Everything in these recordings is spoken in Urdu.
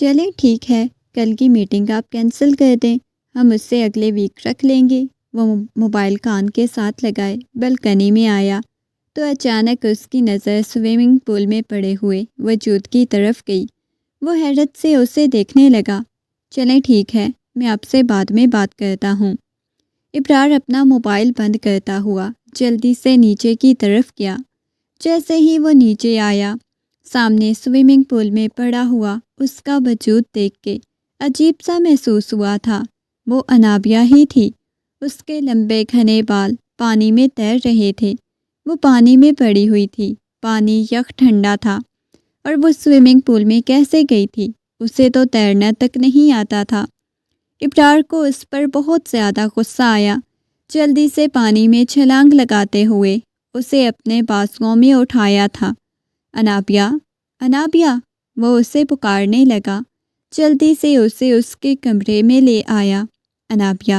چلیں ٹھیک ہے، کل کی میٹنگ آپ کینسل کر دیں، ہم اس سے اگلے ویک رکھ لیں گے۔ وہ موبائل کان کے ساتھ لگائے بلکنی میں آیا تو اچانک اس کی نظر سوئمنگ پول میں پڑے ہوئے وجود کی طرف گئی۔ وہ حیرت سے اسے دیکھنے لگا۔ چلیں ٹھیک ہے، میں آپ سے بعد میں بات کرتا ہوں۔ ابرار اپنا موبائل بند کرتا ہوا جلدی سے نیچے کی طرف گیا۔ جیسے ہی وہ نیچے آیا، سامنے سوئمنگ پول میں پڑا ہوا اس کا وجود دیکھ کے عجیب سا محسوس ہوا تھا۔ وہ انابیہ ہی تھی۔ اس کے لمبے گھنے بال پانی میں تیر رہے تھے۔ وہ پانی میں پڑی ہوئی تھی۔ پانی یک ٹھنڈا تھا۔ اور وہ سوئمنگ پول میں کیسے گئی تھی؟ اسے تو تیرنا تک نہیں آتا تھا۔ ابرار کو اس پر بہت زیادہ غصہ آیا۔ جلدی سے پانی میں چھلانگ لگاتے ہوئے اسے اپنے بازوؤں میں اٹھایا تھا۔ انابیہ، انابیہ، وہ اسے پکارنے لگا۔ جلدی سے اسے اس کے کمرے میں لے آیا۔ انابیہ،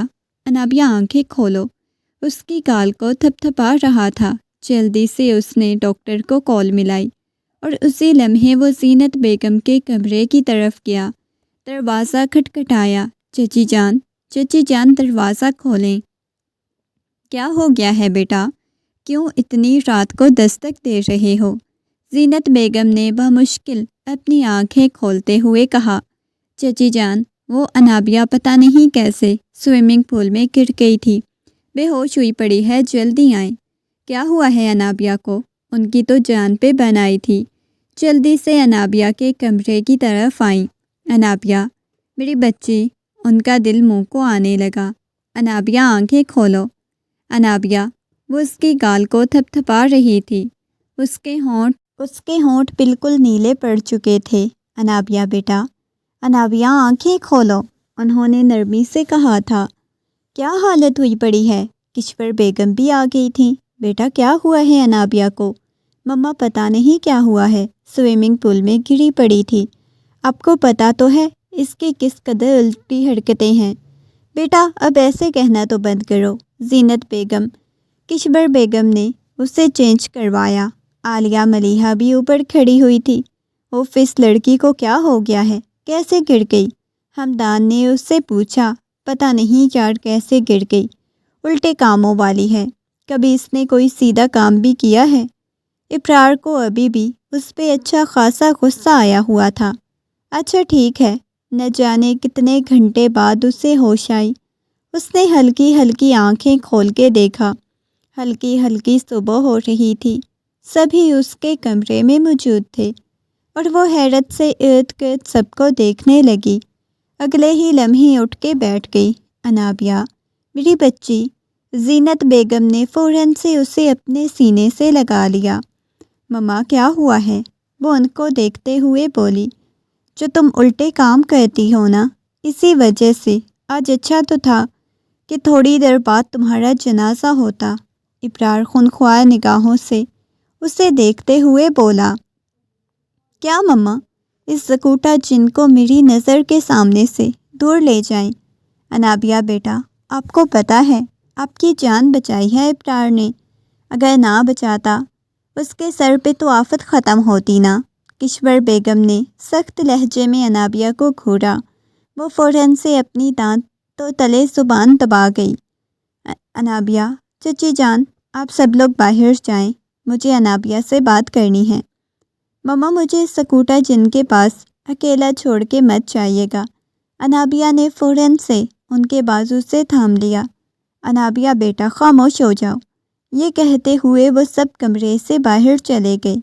انابیہ آنکھیں کھولو۔ اس کی گال کو تھپ تھپا رہا تھا۔ جلدی سے اس نے ڈاکٹر کو کال ملائی اور اسی لمحے وہ زینت بیگم کے کمرے کی طرف گیا۔ دروازہ کھٹکھٹایا۔ چچی جان، چچی جان، دروازہ کھولیں۔ کیا ہو گیا ہے بیٹا؟ کیوں اتنی رات کو دستک دے رہے ہو؟ زینت بیگم نے بمشکل اپنی آنکھیں کھولتے ہوئے کہا۔ چچی جان، وہ انابیہ پتہ نہیں کیسے سوئمنگ پول میں گر گئی تھی، بے ہوش ہوئی پڑی ہے، جلدی آئیں۔ کیا ہوا ہے انابیہ کو؟ ان کی تو جان پہ بن آئی تھی۔ جلدی سے انابیہ کے کمرے کی طرف آئیں۔ انابیہ، میری بچی۔ ان کا دل منہ کو آنے لگا۔ انابیہ آنکھیں کھولو۔ انابیہ، وہ اس کی گال کو تھپ تھپا رہی تھی۔ اس کے ہونٹ بالکل نیلے پڑ چکے تھے۔ انابیہ بیٹا، انابیہ آنکھیں کھولو، انہوں نے نرمی سے کہا تھا۔ کیا حالت ہوئی پڑی ہے؟ کشور بیگم بھی آ گئی تھیں۔ بیٹا کیا ہوا ہے انابیہ کو؟ مما پتہ نہیں کیا ہوا ہے، سوئمنگ پول میں گری پڑی تھی۔ آپ کو پتہ تو ہے اس کی کس قدر الٹی حرکتیں ہیں۔ بیٹا اب ایسے کہنا تو بند کرو۔ زینت بیگم، کشور بیگم نے اسے چینج کروایا۔ عالیہ ملیحہ بھی اوپر کھڑی ہوئی تھی۔ اس لڑکی کو کیا ہو گیا ہے؟ کیسے گر گئی؟ ہمدان نے اس سے پوچھا۔ پتہ نہیں یار کیسے گر گئی، الٹے کاموں والی ہے، کبھی اس نے کوئی سیدھا کام بھی کیا ہے؟ ابرار کو ابھی بھی اس پہ اچھا خاصا غصہ آیا ہوا تھا۔ اچھا ٹھیک ہے، نہ جانے کتنے گھنٹے بعد اسے ہوش آئی۔ اس نے ہلکی ہلکی آنکھیں کھول کے دیکھا۔ ہلکی ہلکی صبح ہو رہی تھی۔ سبھی اس کے کمرے میں موجود تھے اور وہ حیرت سے ارد گرد سب کو دیکھنے لگی۔ اگلے ہی لمحے اٹھ کے بیٹھ گئی۔ انابیہ، میری بچی۔ زینت بیگم نے فوراً سے اسے اپنے سینے سے لگا لیا۔ مما کیا ہوا ہے؟ وہ ان کو دیکھتے ہوئے بولی۔ جو تم الٹے کام کرتی ہو نا، اسی وجہ سے آج اچھا تو تھا کہ تھوڑی دیر بعد تمہارا جنازہ ہوتا۔ ابرار خونخوار نگاہوں سے اسے دیکھتے ہوئے بولا۔ کیا مما؟ اس زکوٹا جن کو میری نظر کے سامنے سے دور لے جائیں۔ انابیہ بیٹا، آپ کو پتہ ہے آپ کی جان بچائی ہے ابرار نے، اگر نہ بچاتا اس کے سر پہ تو آفت ختم ہوتی نا۔ کشور بیگم نے سخت لہجے میں انابیہ کو گھورا۔ وہ فوراً سے اپنی دانت تو تلے زبان دبا گئی۔ انابیہ، چچی جان، آپ سب لوگ باہر جائیں، مجھے انابیہ سے بات کرنی ہے۔ مما مجھے سکوٹا جن کے پاس اکیلا چھوڑ کے مت جائیے گا۔ انابیہ نے فوراً سے ان کے بازو سے تھام لیا۔ انابیہ بیٹا خاموش ہو جاؤ۔ یہ کہتے ہوئے وہ سب کمرے سے باہر چلے گئے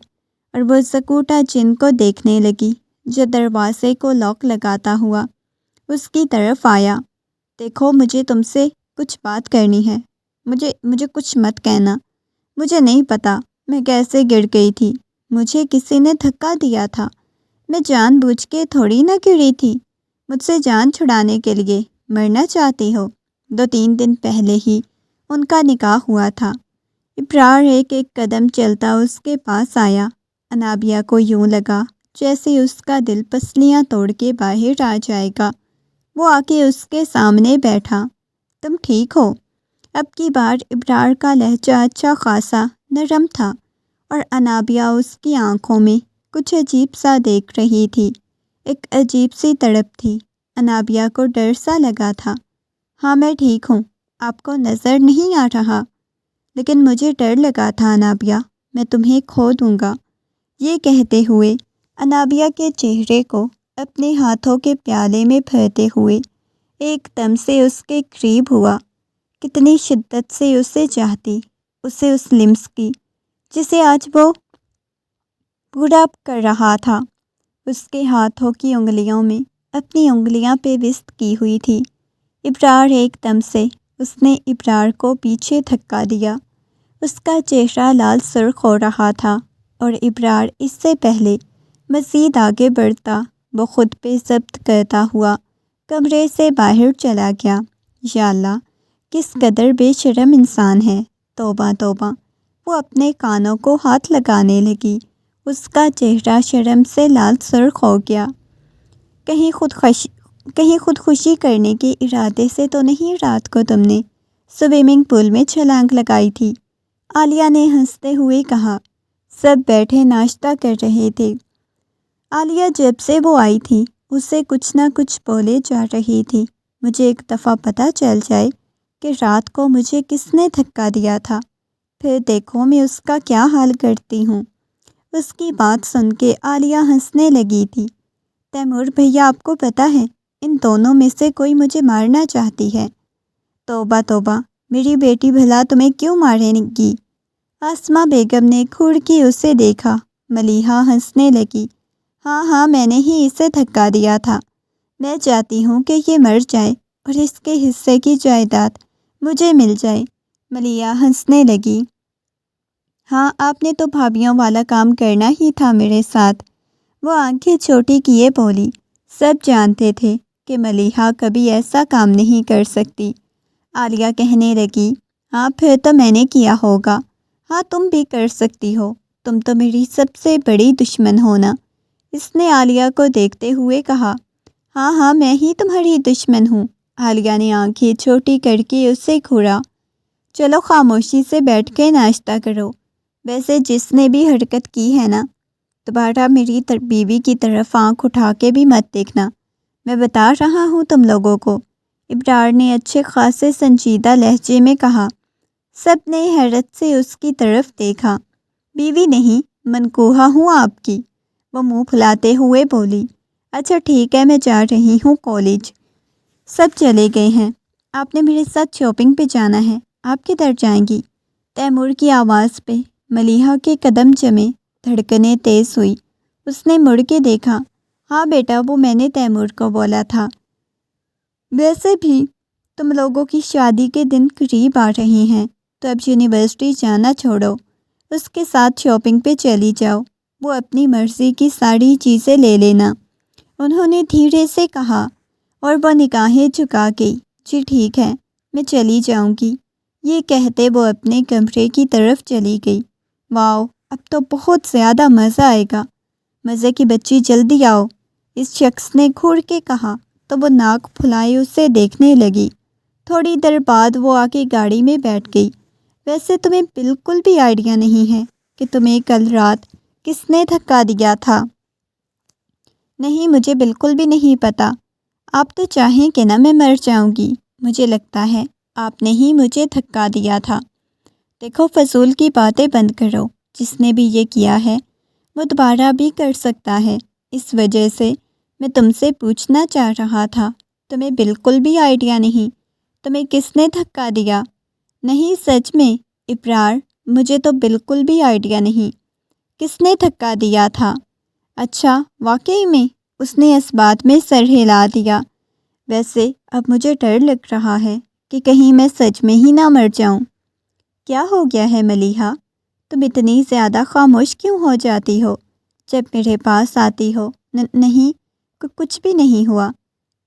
اور وہ سکوٹا جن کو دیکھنے لگی جو دروازے کو لاک لگاتا ہوا اس کی طرف آیا۔ دیکھو مجھے تم سے کچھ بات کرنی ہے۔ مجھے کچھ مت کہنا۔ مجھے نہیں پتہ میں کیسے گر گئی تھی، مجھے کسی نے دھکا دیا تھا، میں جان بوجھ کے تھوڑی نہ گری تھی۔ مجھ سے جان چھڑانے کے لیے مرنا چاہتی ہو؟ 2-3 دن پہلے ہی ان کا نکاح ہوا تھا۔ ابرار ایک ایک قدم چلتا اس کے پاس آیا۔ انابیہ کو یوں لگا جیسے اس کا دل پسلیاں توڑ کے باہر آ جائے گا۔ وہ آ کے اس کے سامنے بیٹھا۔ تم ٹھیک ہو؟ اب کی بار ابرار کا لہجہ اچھا خاصا نرم تھا اور انابیہ اس کی آنکھوں میں کچھ عجیب سا دیکھ رہی تھی۔ ایک عجیب سی تڑپ تھی۔ انابیہ کو ڈر سا لگا تھا۔ ہاں میں ٹھیک ہوں، آپ کو نظر نہیں آ رہا، لیکن مجھے ڈر لگا تھا انابیہ، میں تمہیں کھو دوں گا۔ یہ کہتے ہوئے انابیہ کے چہرے کو اپنے ہاتھوں کے پیالے میں بھرتے ہوئے ایک دم سے اس کے قریب ہوا۔ کتنی شدت سے اسے چاہتی، اسے اس لمس کی جسے آج وہ پورا کر رہا تھا۔ اس کے ہاتھوں کی انگلیوں میں اپنی انگلیاں پیوست کی ہوئی تھی۔ ابرار ایک دم سے اس نے ابرار کو پیچھے دھکا دیا۔ اس کا چہرہ لال سرخ ہو رہا تھا اور ابرار اس سے پہلے مزید آگے بڑھتا وہ خود پہ ضبط کرتا ہوا کمرے سے باہر چلا گیا۔ یا اللہ، کس قدر بے شرم انسان ہے، توبہ توبہ۔ وہ اپنے کانوں کو ہاتھ لگانے لگی۔ اس کا چہرہ شرم سے لال سرخ ہو گیا۔ کہیں خودکشی کرنے کے ارادے سے تو نہیں رات کو تم نے سوئمنگ پول میں چھلانگ لگائی تھی؟ عالیہ نے ہنستے ہوئے کہا۔ سب بیٹھے ناشتہ کر رہے تھے۔ عالیہ جب سے وہ آئی تھی اسے کچھ نہ کچھ بولے جا رہی تھی۔ مجھے ایک دفعہ پتہ چل جائے کہ رات کو مجھے کس نے دھکا دیا تھا، پھر دیکھو میں اس کا کیا حال کرتی ہوں۔ اس کی بات سن کے عالیہ ہنسنے لگی تھی۔ تیمور بھیا، آپ کو پتہ ہے ان دونوں میں سے کوئی مجھے مارنا چاہتی ہے۔ توبہ توبہ، میری بیٹی بھلا تمہیں کیوں مارے گی؟ آسمہ بیگم نے گھور کے اسے دیکھا۔ ملیحہ ہنسنے لگی۔ ہاں میں نے ہی اسے دھکا دیا تھا۔ میں چاہتی ہوں کہ یہ مر جائے اور اس کے حصے کی جائیداد مجھے مل جائے۔ ملیحہ ہنسنے لگی۔ ہاں، آپ نے تو بھابھیوں والا کام کرنا ہی تھا میرے ساتھ۔ وہ آنکھیں چھوٹی کیے بولی۔ سب جانتے تھے کہ ملیحہ کبھی ایسا کام نہیں کر سکتی۔ عالیہ کہنے لگی، ہاں پھر تو میں نے کیا ہوگا۔ ہاں تم بھی کر سکتی ہو، تم تو میری سب سے بڑی دشمن ہو نا۔ اس نے عالیہ کو دیکھتے ہوئے کہا۔ ہاں میں ہی تمہاری دشمن ہوں۔ عالیہ نے آنکھیں چھوٹی کر کے اسے گھورا۔ چلو خاموشی سے بیٹھ کے ناشتہ کرو۔ ویسے جس نے بھی حرکت کی ہے نا، دوبارہ میری بیوی کی طرف آنکھ اٹھا کے بھی مت دیکھنا، میں بتا رہا ہوں تم لوگوں کو۔ ابرار نے اچھے خاصے سنجیدہ لہجے میں کہا۔ سب نے حیرت سے اس کی طرف دیکھا۔ بیوی نہیں، منکوہہ ہوں آپ کی، وہ منہ پھلاتے ہوئے بولی۔ اچھا ٹھیک ہے، میں جا رہی ہوں کالج۔ سب چلے گئے ہیں۔ آپ نے میرے ساتھ شاپنگ پہ جانا ہے، آپ کدھر جائیں گی؟ تیمور کی آواز پہ ملیحہ کے قدم جمے، دھڑکنیں تیز ہوئی۔ اس نے مڑ کے دیکھا۔ ہاں بیٹا، وہ میں نے تیمور کو بولا تھا۔ ویسے بھی تم لوگوں کی شادی کے دن قریب آ رہے ہیں، تو اب یونیورسٹی جانا چھوڑو، اس کے ساتھ شاپنگ پہ چلی جاؤ، وہ اپنی مرضی کی ساری چیزیں لے لینا، انہوں نے دھیرے سے کہا، اور وہ نگاہیں جھکا گئی۔ جی ٹھیک ہے، میں چلی جاؤں گی۔ یہ کہتے وہ اپنے کمرے کی طرف چلی گئی۔ واو، اب تو بہت زیادہ مزہ آئے گا، مزے کی بچی جلدی آؤ، اس شخص نے گھور کے کہا تو وہ ناک پھلائے اسے دیکھنے لگی۔ تھوڑی دیر بعد وہ آ کے گاڑی میں بیٹھ گئی۔ ویسے تمہیں بالکل بھی آئیڈیا نہیں ہے کہ تمہیں کل رات کس نے دھکا دیا تھا؟ نہیں، مجھے بالکل بھی نہیں پتہ۔ آپ تو چاہیں کہ نہ میں مر جاؤں گی، مجھے لگتا ہے آپ نے ہی مجھے دھکا دیا تھا۔ دیکھو فضول کی باتیں بند کرو، جس نے بھی یہ کیا ہے وہ دوبارہ بھی کر سکتا ہے، اس وجہ سے میں تم سے پوچھنا چاہ رہا تھا، تمہیں بالکل بھی آئیڈیا نہیں تمہیں کس نے دھکا دیا؟ نہیں سچ میں ابرار، مجھے تو بالکل بھی آئیڈیا نہیں کس نے دھکا دیا تھا۔ اچھا واقعی میں؟ اس نے اس بات میں سر ہلا دیا۔ ویسے اب مجھے ڈر لگ رہا ہے کہ کہیں میں سچ میں ہی نہ مر جاؤں۔ کیا ہو گیا ہے ملیحہ؟ تم اتنی زیادہ خاموش کیوں ہو جاتی ہو جب میرے پاس آتی ہو؟ نہیں، کچھ بھی نہیں ہوا۔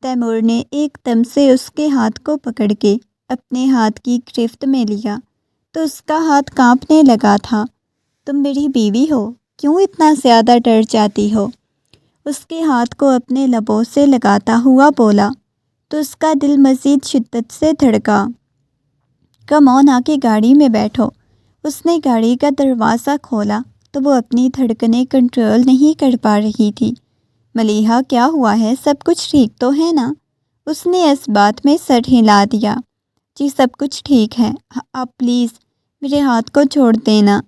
تیمور نے ایک دم سے اس کے ہاتھ کو پکڑ کے اپنے ہاتھ کی گرفت میں لیا تو اس کا ہاتھ کانپنے لگا تھا۔ تم میری بیوی ہو، کیوں اتنا زیادہ ڈر جاتی ہو؟ اس کے ہاتھ کو اپنے لبوں سے لگاتا ہوا بولا تو اس کا دل مزید شدت سے دھڑکا۔ کم آن، آ کے گاڑی میں بیٹھو۔ اس نے گاڑی کا دروازہ کھولا تو وہ اپنی دھڑکنیں کنٹرول نہیں کر پا رہی تھی۔ ملیحہ کیا ہوا ہے؟ سب کچھ ٹھیک تو ہے نا؟ اس نے اس بات میں سر ہلا دیا۔ جی سب کچھ ٹھیک ہے، آپ پلیز میرے ہاتھ کو چھوڑ دینا۔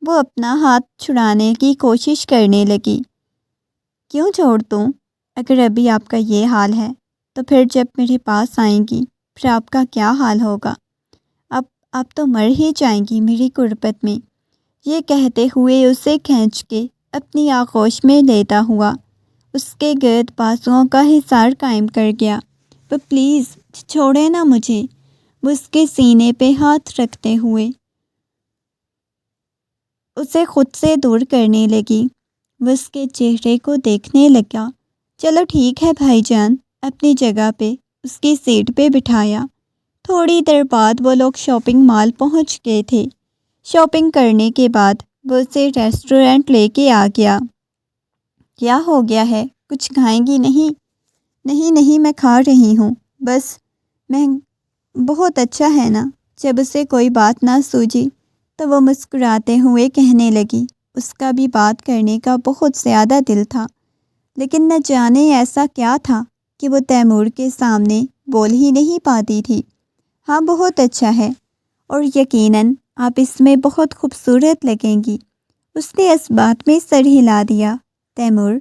وہ اپنا ہاتھ چھڑانے کی کوشش کرنے لگی۔ کیوں چھوڑ دوں؟ اگر ابھی آپ کا یہ حال ہے تو پھر جب میرے پاس آئیں گی پھر آپ کا کیا حال ہوگا؟ اب تو مر ہی جائیں گی میری غربت میں۔ یہ کہتے ہوئے اسے کھینچ کے اپنی آغوش میں لیتا ہوا اس کے گرد بازوؤں کا حصار قائم کر گیا۔ وہ پلیز چھوڑے نا مجھے، وہ اس کے سینے پہ ہاتھ رکھتے ہوئے اسے خود سے دور کرنے لگی۔ وہ اس کے چہرے کو دیکھنے لگا۔ چلو ٹھیک ہے بھائی جان، اپنی جگہ پہ اس کی سیٹ پہ بٹھایا۔ تھوڑی دیر بعد وہ لوگ شاپنگ مال پہنچ گئے تھے۔ شاپنگ کرنے کے بعد وہ اسے ریسٹورنٹ لے کے آ گیا۔ کیا ہو گیا ہے؟ کچھ کھائیں گی نہیں؟ نہیں میں کھا رہی ہوں، بس میں بہت اچھا ہے نا۔ جب اسے کوئی بات نہ سوجی تو وہ مسکراتے ہوئے کہنے لگی۔ اس کا بھی بات کرنے کا بہت زیادہ دل تھا، لیکن نہ جانے ایسا کیا تھا کہ وہ تیمور کے سامنے بول ہی نہیں پاتی تھی۔ ہاں بہت اچھا ہے، اور یقیناً آپ اس میں بہت خوبصورت لگیں گی۔ اس نے اس بات میں سر ہلا دیا۔ تیمور،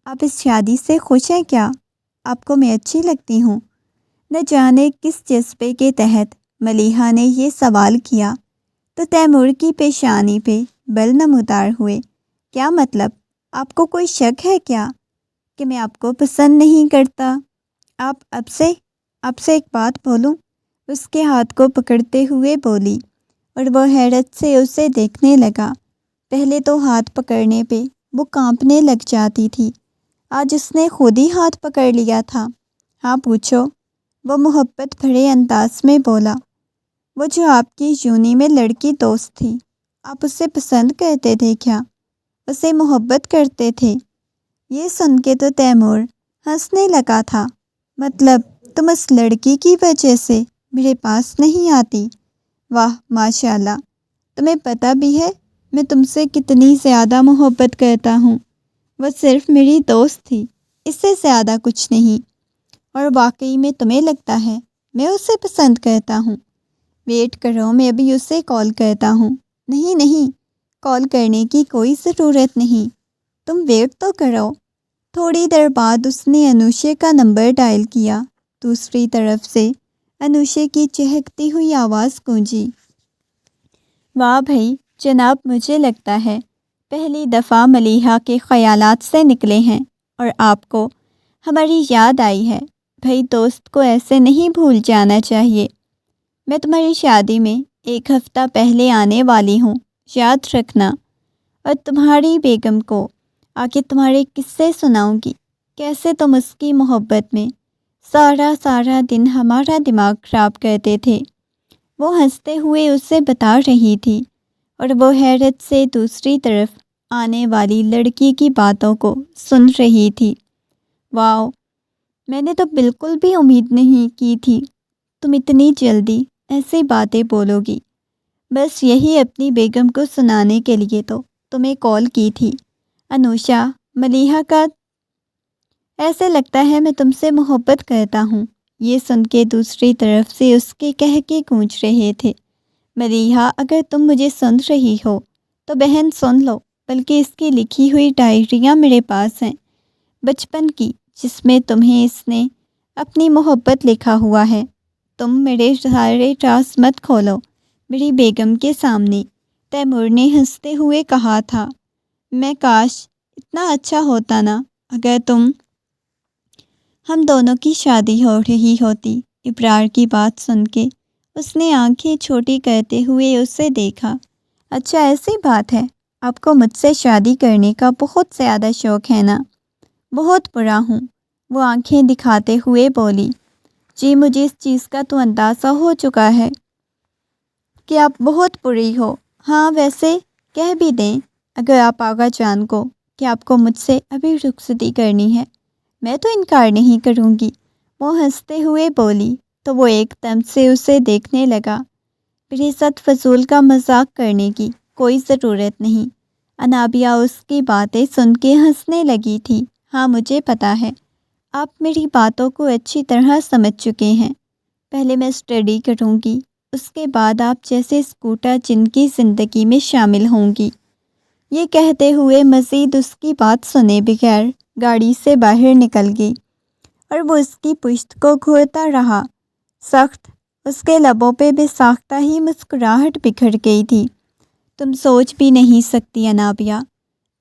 آپ اس شادی سے خوش ہیں کیا؟ آپ کو میں اچھی لگتی ہوں؟ نہ جانے کس جذبے کے تحت ملیحہ نے یہ سوال کیا تو تیمور کی پیشانی پہ بل نمودار ہوئے۔ کیا مطلب؟ آپ کو کوئی شک ہے کیا کہ میں آپ کو پسند نہیں کرتا؟ اب سے ایک بات بولوں؟ اس کے ہاتھ کو پکڑتے ہوئے بولی، اور وہ حیرت سے اسے دیکھنے لگا۔ پہلے تو ہاتھ پکڑنے پہ وہ کانپنے لگ جاتی تھی، آج اس نے خود ہی ہاتھ پکڑ لیا تھا۔ ہاں پوچھو، وہ محبت بھرے انداز میں بولا۔ وہ جو آپ کی یونی میں لڑکی دوست تھی، آپ اسے پسند کرتے تھے کیا؟ اسے محبت کرتے تھے؟ یہ سن کے تو تیمور ہنسنے لگا تھا۔ مطلب تم اس لڑکی کی وجہ سے میرے پاس نہیں آتی؟ واہ ماشاء اللہ، تمہیں پتہ بھی ہے میں تم سے کتنی زیادہ محبت کرتا ہوں۔ وہ صرف میری دوست تھی، اس سے زیادہ کچھ نہیں، اور واقعی میں تمہیں لگتا ہے میں اسے پسند کرتا ہوں؟ ویٹ کرو، میں ابھی اسے کال کرتا ہوں۔ نہیں، کال کرنے کی کوئی ضرورت نہیں، تم ویٹ تو کرو۔ تھوڑی دیر بعد اس نے انوشے کا نمبر ڈائل کیا۔ دوسری طرف سے انوشے کی چہکتی ہوئی آواز گونجی۔ واہ بھائی جناب، مجھے لگتا ہے پہلی دفعہ ملیحہ کے خیالات سے نکلے ہیں اور آپ کو ہماری یاد آئی ہے۔ بھائی دوست کو ایسے نہیں بھول جانا چاہیے۔ میں تمہاری شادی میں 1 ہفتہ پہلے آنے والی ہوں، یاد رکھنا، اور تمہاری بیگم کو آ کے تمہارے قصے سناؤں گی، کیسے تم اس کی محبت میں سارا دن ہمارا دماغ خراب کرتے تھے۔ وہ ہنستے ہوئے اسے بتا رہی تھی، اور وہ حیرت سے دوسری طرف آنے والی لڑکی کی باتوں کو سن رہی تھی۔ واو، میں نے تو بالکل بھی امید نہیں کی تھی تم اتنی جلدی ایسی باتیں بولو گی۔ بس یہی اپنی بیگم کو سنانے کے لیے تو تمہیں کال کی تھی۔ انوشا، ملیحہ کا ایسے لگتا ہے میں تم سے محبت کرتا ہوں۔ یہ سن کے دوسری طرف سے اس کے کہکے گونج رہے تھے۔ ملیحہ، اگر تم مجھے سن رہی ہو تو بہن سن لو، بلکہ اس کی لکھی ہوئی ڈائریاں میرے پاس ہیں، بچپن کی، جس میں تمہیں اس نے اپنی محبت لکھا ہوا ہے۔ تم میرے سارے راز مت کھولو میری بیگم کے سامنے، تیمور نے ہنستے ہوئے کہا تھا۔ میں کاش اتنا اچھا ہوتا نا اگر ہم دونوں کی شادی ہو رہی ہوتی۔ ابرار کی بات سن کے اس نے آنکھیں چھوٹی کرتے ہوئے اسے دیکھا۔ اچھا ایسی بات ہے، آپ کو مجھ سے شادی کرنے کا بہت زیادہ شوق ہے نا؟ بہت برا ہوں، وہ آنکھیں دکھاتے ہوئے بولی۔ جی مجھے اس چیز کا تو اندازہ ہو چکا ہے کہ آپ بہت بری ہو۔ ہاں ویسے کہہ بھی دیں اگر آپ آغا جان کو کہ آپ کو مجھ سے ابھی رخصتی کرنی ہے، میں تو انکار نہیں کروں گی، وہ ہنستے ہوئے بولی۔ تو وہ ایک دم سے اسے دیکھنے لگا۔ میرے ساتھ فضول کا مذاق کرنے کی کوئی ضرورت نہیں۔ انابیہ اس کی باتیں سن کے ہنسنے لگی تھی۔ ہاں مجھے پتہ ہے، آپ میری باتوں کو اچھی طرح سمجھ چکے ہیں۔ پہلے میں اسٹڈی کروں گی، اس کے بعد آپ جیسے اسکوٹر جن کی زندگی میں شامل ہوں گی۔ یہ کہتے ہوئے مزید اس کی بات سنے بغیر گاڑی سے باہر نکل گئی اور وہ اس کی پشت کو گھورتا رہا۔ سخت اس کے لبوں پہ بے ساختہ ہی مسکراہٹ بکھر گئی تھی۔ تم سوچ بھی نہیں سکتی انابیہ،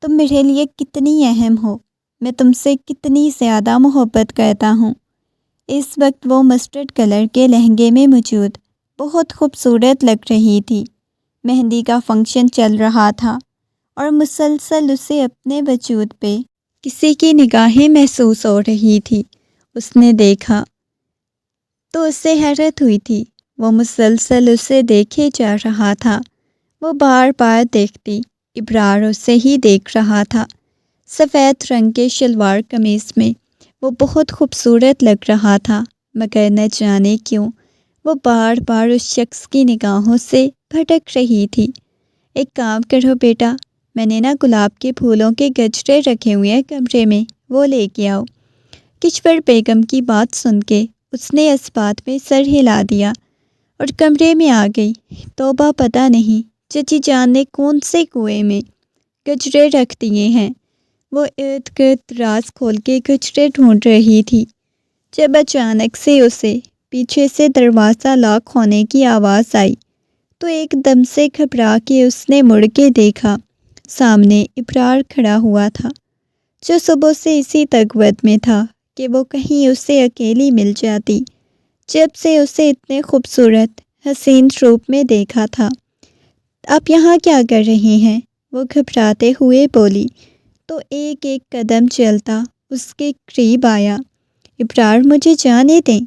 تم میرے لیے کتنی اہم ہو، میں تم سے کتنی زیادہ محبت کرتا ہوں۔ اس وقت وہ مسٹرڈ کلر کے لہنگے میں موجود بہت خوبصورت لگ رہی تھی۔ مہندی کا فنکشن چل رہا تھا اور مسلسل اسے اپنے وجود پہ کسی کی نگاہیں محسوس ہو رہی تھی۔ اس نے دیکھا تو اسے حیرت ہوئی تھی، وہ مسلسل اسے دیکھے جا رہا تھا۔ وہ بار بار دیکھتی، ابرار اسے ہی دیکھ رہا تھا۔ سفید رنگ کے شلوار قمیص میں وہ بہت خوبصورت لگ رہا تھا، مگر نہ جانے کیوں وہ بار بار اس شخص کی نگاہوں سے بھٹک رہی تھی۔ ایک کام کرو بیٹا، میں نے نا گلاب کے پھولوں کے گجرے رکھے ہوئے ہیں کمرے میں، وہ لے کے آؤ۔ کشور بیگم کی بات سن کے اس نے اس بات میں سر ہلا دیا اور کمرے میں آ گئی۔ توبہ، پتہ نہیں چچی جان نے کون سے کنویں میں گجرے رکھ دیے ہیں۔ وہ ارد گرد راز کھول کے گجرے ڈھونڈ رہی تھی جب اچانک سے اسے پیچھے سے دروازہ لاک ہونے کی آواز آئی تو ایک دم سے گھبرا کے اس نے مڑ کے دیکھا۔ سامنے ابرار کھڑا ہوا تھا، جو صبح سے اسی تگوت میں تھا کہ وہ کہیں اسے اکیلی مل جاتی جب سے اسے اتنے خوبصورت حسین روپ میں دیکھا تھا۔ آپ یہاں کیا کر رہے ہیں؟ وہ گھبراتے ہوئے بولی تو ایک ایک قدم چلتا اس کے قریب آیا۔ ابرار، مجھے جانے دیں،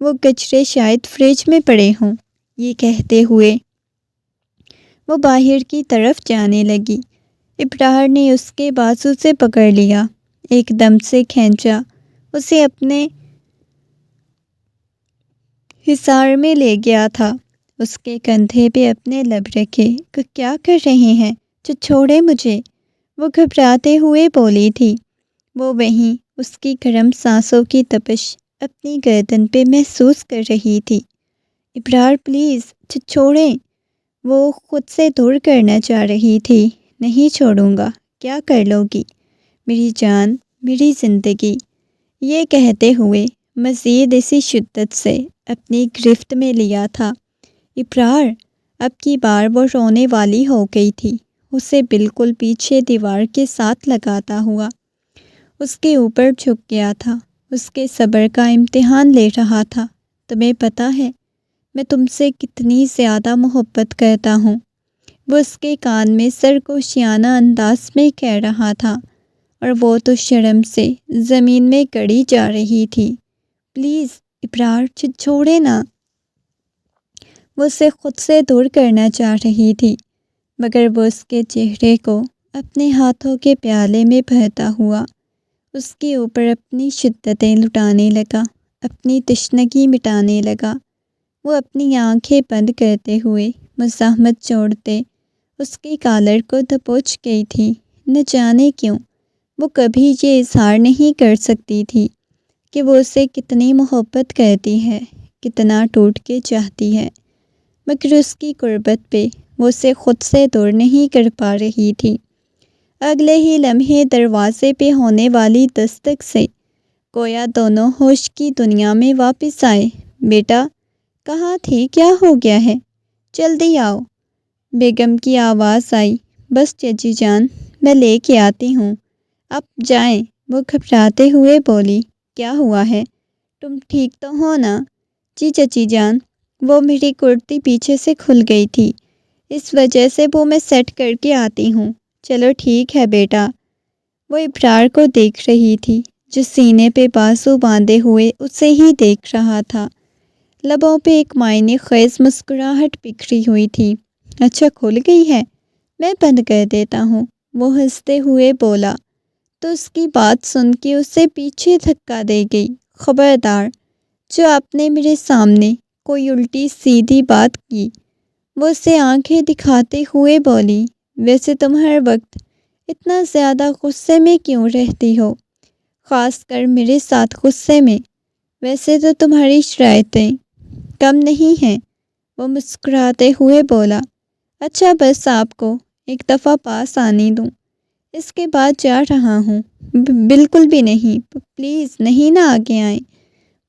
وہ گجرے شاید فریج میں پڑے ہوں۔ یہ کہتے ہوئے وہ باہر کی طرف جانے لگی۔ ابرار نے اس کے بازو سے پکڑ لیا، ایک دم سے کھینچا، اسے اپنے حصار میں لے گیا تھا۔ اس کے کندھے پہ اپنے لب رکھے کہ کیا کر رہے ہیں، جو چھوڑے مجھے، وہ گھبراتے ہوئے بولی تھی۔ وہ وہیں اس کی گرم سانسوں کی تپش اپنی گردن پہ محسوس کر رہی تھی۔ ابرار پلیز چھوڑیں، وہ خود سے دور کرنا چاہ رہی تھی۔ نہیں چھوڑوں گا، کیا کر لو گی میری جان، میری زندگی؟ یہ کہتے ہوئے مزید اسی شدت سے اپنی گرفت میں لیا تھا۔ ابرار، اب کی بار وہ رونے والی ہو گئی تھی، اسے بالکل پیچھے دیوار کے ساتھ لگاتا ہوا اس کے اوپر جھک گیا تھا، اس کے صبر کا امتحان لے رہا تھا۔ تمہیں پتہ ہے میں تم سے کتنی زیادہ محبت کرتا ہوں، وہ اس کے کان میں سرگوشیانہ انداز میں کہہ رہا تھا، اور وہ تو شرم سے زمین میں گڑی جا رہی تھی۔ پلیز ابرار، چھوڑے نا۔ وہ اسے خود سے دور کرنا چاہ رہی تھی، مگر وہ اس کے چہرے کو اپنے ہاتھوں کے پیالے میں بہتا ہوا اس کے اوپر اپنی شدتیں لٹانے لگا، اپنی تشنگی مٹانے لگا۔ وہ اپنی آنکھیں بند کرتے ہوئے مزاحمت چھوڑتے اس کے کالر کو دبوچ گئی تھی۔ نہ جانے کیوں وہ کبھی یہ اظہار نہیں کر سکتی تھی کہ وہ اسے کتنی محبت کرتی ہے، کتنا ٹوٹ کے چاہتی ہے، مگر اس کی قربت پہ وہ اسے خود سے دور نہیں کر پا رہی تھی۔ اگلے ہی لمحے دروازے پہ ہونے والی دستک سے گویا دونوں ہوش کی دنیا میں واپس آئے۔ بیٹا، کہاں تھی؟ کیا ہو گیا ہے؟ جلدی آؤ، بیگم کی آواز آئی۔ بس چچی جان، میں لے کے آتی ہوں، آپ جائیں، وہ گھبراتے ہوئے بولی۔ کیا ہوا ہے؟ تم ٹھیک تو ہو نا؟ جی چچی جان، وہ میری کرتی پیچھے سے کھل گئی تھی، اس وجہ سے وہ میں سیٹ کر کے آتی ہوں۔ چلو ٹھیک ہے بیٹا۔ وہ ابرار کو دیکھ رہی تھی جو سینے پہ بازو باندھے ہوئے اسے ہی دیکھ رہا تھا۔ لبوں پہ ایک معنی خیز مسکراہٹ بکھری ہوئی تھی۔ اچھا کھل گئی ہے، میں بند کر دیتا ہوں، وہ ہنستے ہوئے بولا تو اس کی بات سن کے اسے پیچھے دھکا دے گئی۔ خبردار، جو آپ نے میرے سامنے کوئی الٹی سیدھی بات کی، وہ اسے آنکھیں دکھاتے ہوئے بولی۔ ویسے تم ہر وقت اتنا زیادہ غصے میں کیوں رہتی ہو؟ خاص کر میرے ساتھ غصے میں۔ ویسے تو تمہاری شرائطیں کم نہیں ہیں، وہ مسکراتے ہوئے بولا۔ اچھا بس آپ کو ایک دفعہ پاس آنے دوں، اس کے بعد جا رہا ہوں۔ بالکل بھی نہیں، پلیز نہیں نہ آگے آئیں،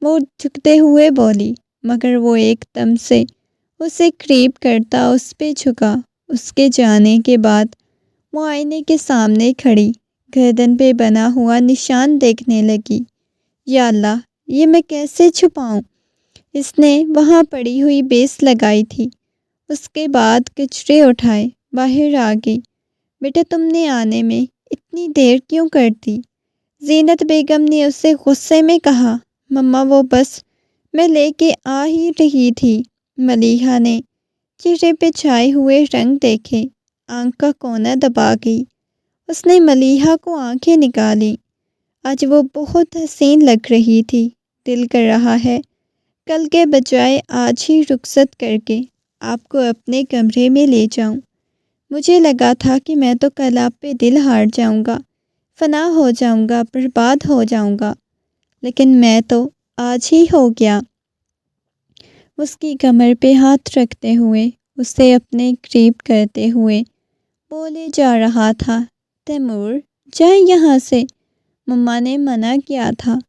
وہ جھکتے ہوئے بولی، مگر وہ ایک دم سے اسے قریب کرتا اس پہ جھکا۔ اس کے جانے کے بعد وہ آئینے کے سامنے کھڑی گردن پہ بنا ہوا نشان دیکھنے لگی۔ یا اللہ، یہ میں کیسے چھپاؤں؟ اس نے وہاں پڑی ہوئی بیس لگائی تھی۔ اس کے بعد کچرے اٹھائے باہر آ گئی۔ بیٹا تم نے آنے میں اتنی دیر کیوں کر دی؟ زینت بیگم نے اسے غصے میں کہا۔ مما وہ بس میں لے کے آ ہی رہی تھی۔ ملیحہ نے چہرے پہ چھائے ہوئے رنگ دیکھے، آنکھ کا کونا دبا گئی۔ اس نے ملیحہ کو آنکھیں نکالی۔ آج وہ بہت حسین لگ رہی تھی۔ دل کر رہا ہے کل کے بجائے آج ہی رخصت کر کے آپ کو اپنے کمرے میں لے جاؤں۔ مجھے لگا تھا کہ میں تو کل آپ پہ دل ہار جاؤں گا، فنا ہو جاؤں گا، برباد ہو جاؤں گا، لیکن میں تو آج ہی ہو گیا۔ اس کی کمر پہ ہاتھ رکھتے ہوئے اسے اپنے قریب کرتے ہوئے بولے جا رہا تھا، تیمور جائیں یہاں سے، مما نے منع کیا تھا۔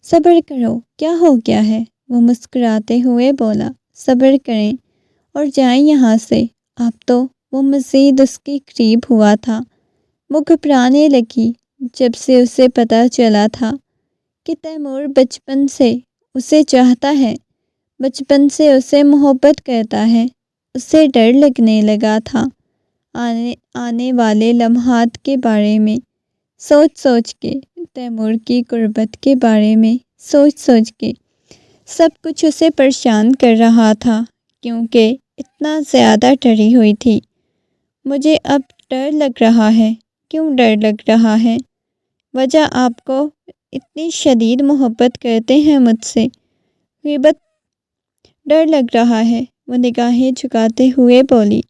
صبر کرو، کیا ہو گیا ہے؟ وہ مسکراتے ہوئے بولا۔ صبر کریں اور جائیں یہاں سے اب تو وہ مزید اس کے قریب ہوا تھا۔ وہ گھبرانے لگی جب سے اسے پتہ چلا تھا کہ تیمور بچپن سے اسے چاہتا ہے، بچپن سے اسے محبت کرتا ہے۔ اسے ڈر لگنے لگا تھا آنے والے لمحات کے بارے میں سوچ سوچ کے، تیمور کی قربت کے بارے میں سوچ سوچ کے۔ سب کچھ اسے پریشان کر رہا تھا کیونکہ اتنا زیادہ ڈری ہوئی تھی۔ مجھے اب ڈر لگ رہا ہے۔ کیوں ڈر لگ رہا ہے؟ وجہ آپ کو اتنی شدید محبت کرتے ہیں مجھ سے، غیبت ڈر لگ رہا ہے، وہ نگاہیں جھکاتے ہوئے بولی۔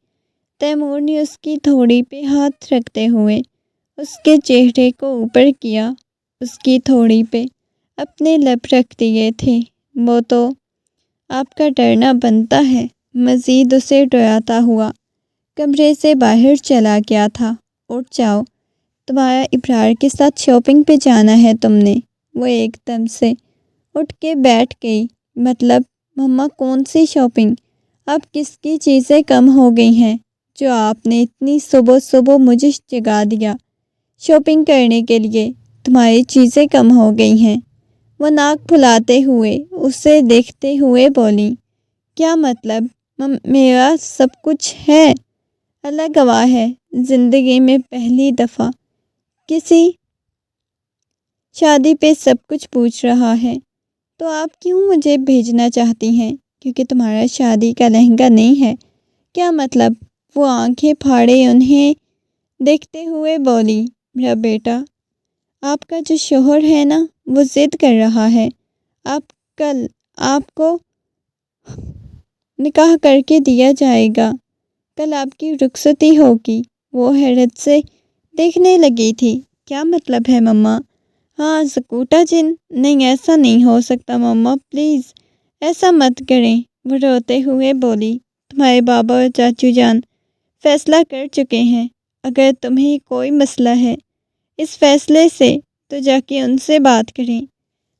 تیمور نے اس کی تھوڑی پہ ہاتھ رکھتے ہوئے اس کے چہرے کو اوپر کیا، اس کی تھوڑی پہ اپنے لب رکھ دیے تھے۔ وہ تو آپ کا ڈرنا بنتا ہے، مزید اسے ڈراتا ہوا کمرے سے باہر چلا گیا تھا۔ اٹھ جاؤ، تمہارا ابرار کے ساتھ شاپنگ پہ جانا ہے تم نے۔ وہ ایک دم سے اٹھ کے بیٹھ گئی۔ مطلب مما کون سی شاپنگ؟ اب کس کی چیزیں کم ہو گئی ہیں جو آپ نے اتنی صبح صبح مجھے جگا دیا شاپنگ کرنے کے لیے؟ تمہاری چیزیں کم ہو گئی ہیں، وہ ناک پھلاتے ہوئے اسے دیکھتے ہوئے بولی۔ کیا مطلب؟ میرا سب کچھ ہے، اللہ گواہ ہے، زندگی میں پہلی دفعہ کسی شادی پہ سب کچھ پوچھ رہا ہے۔ تو آپ کیوں مجھے بھیجنا چاہتی ہیں؟ کیونکہ تمہارا شادی کا لہنگا نہیں ہے؟ کیا مطلب؟ وہ آنکھیں پھاڑے انہیں دیکھتے ہوئے بولی۔ میرا بیٹا، آپ کا جو شوہر ہے نا، وہ ضد کر رہا ہے، کل آپ کو نکاح کر کے دیا جائے گا، کل آپ کی رخصتی ہوگی۔ وہ حیرت سے دیکھنے لگی تھی۔ کیا مطلب ہے مما؟ ہاں سکوٹا جن، نہیں ایسا نہیں ہو سکتا مما، پلیز ایسا مت کریں، وہ روتے ہوئے بولی۔ تمہارے بابا اور چاچو جان فیصلہ کر چکے ہیں، اگر تمہیں کوئی مسئلہ ہے اس فیصلے سے تو جا کے ان سے بات کریں،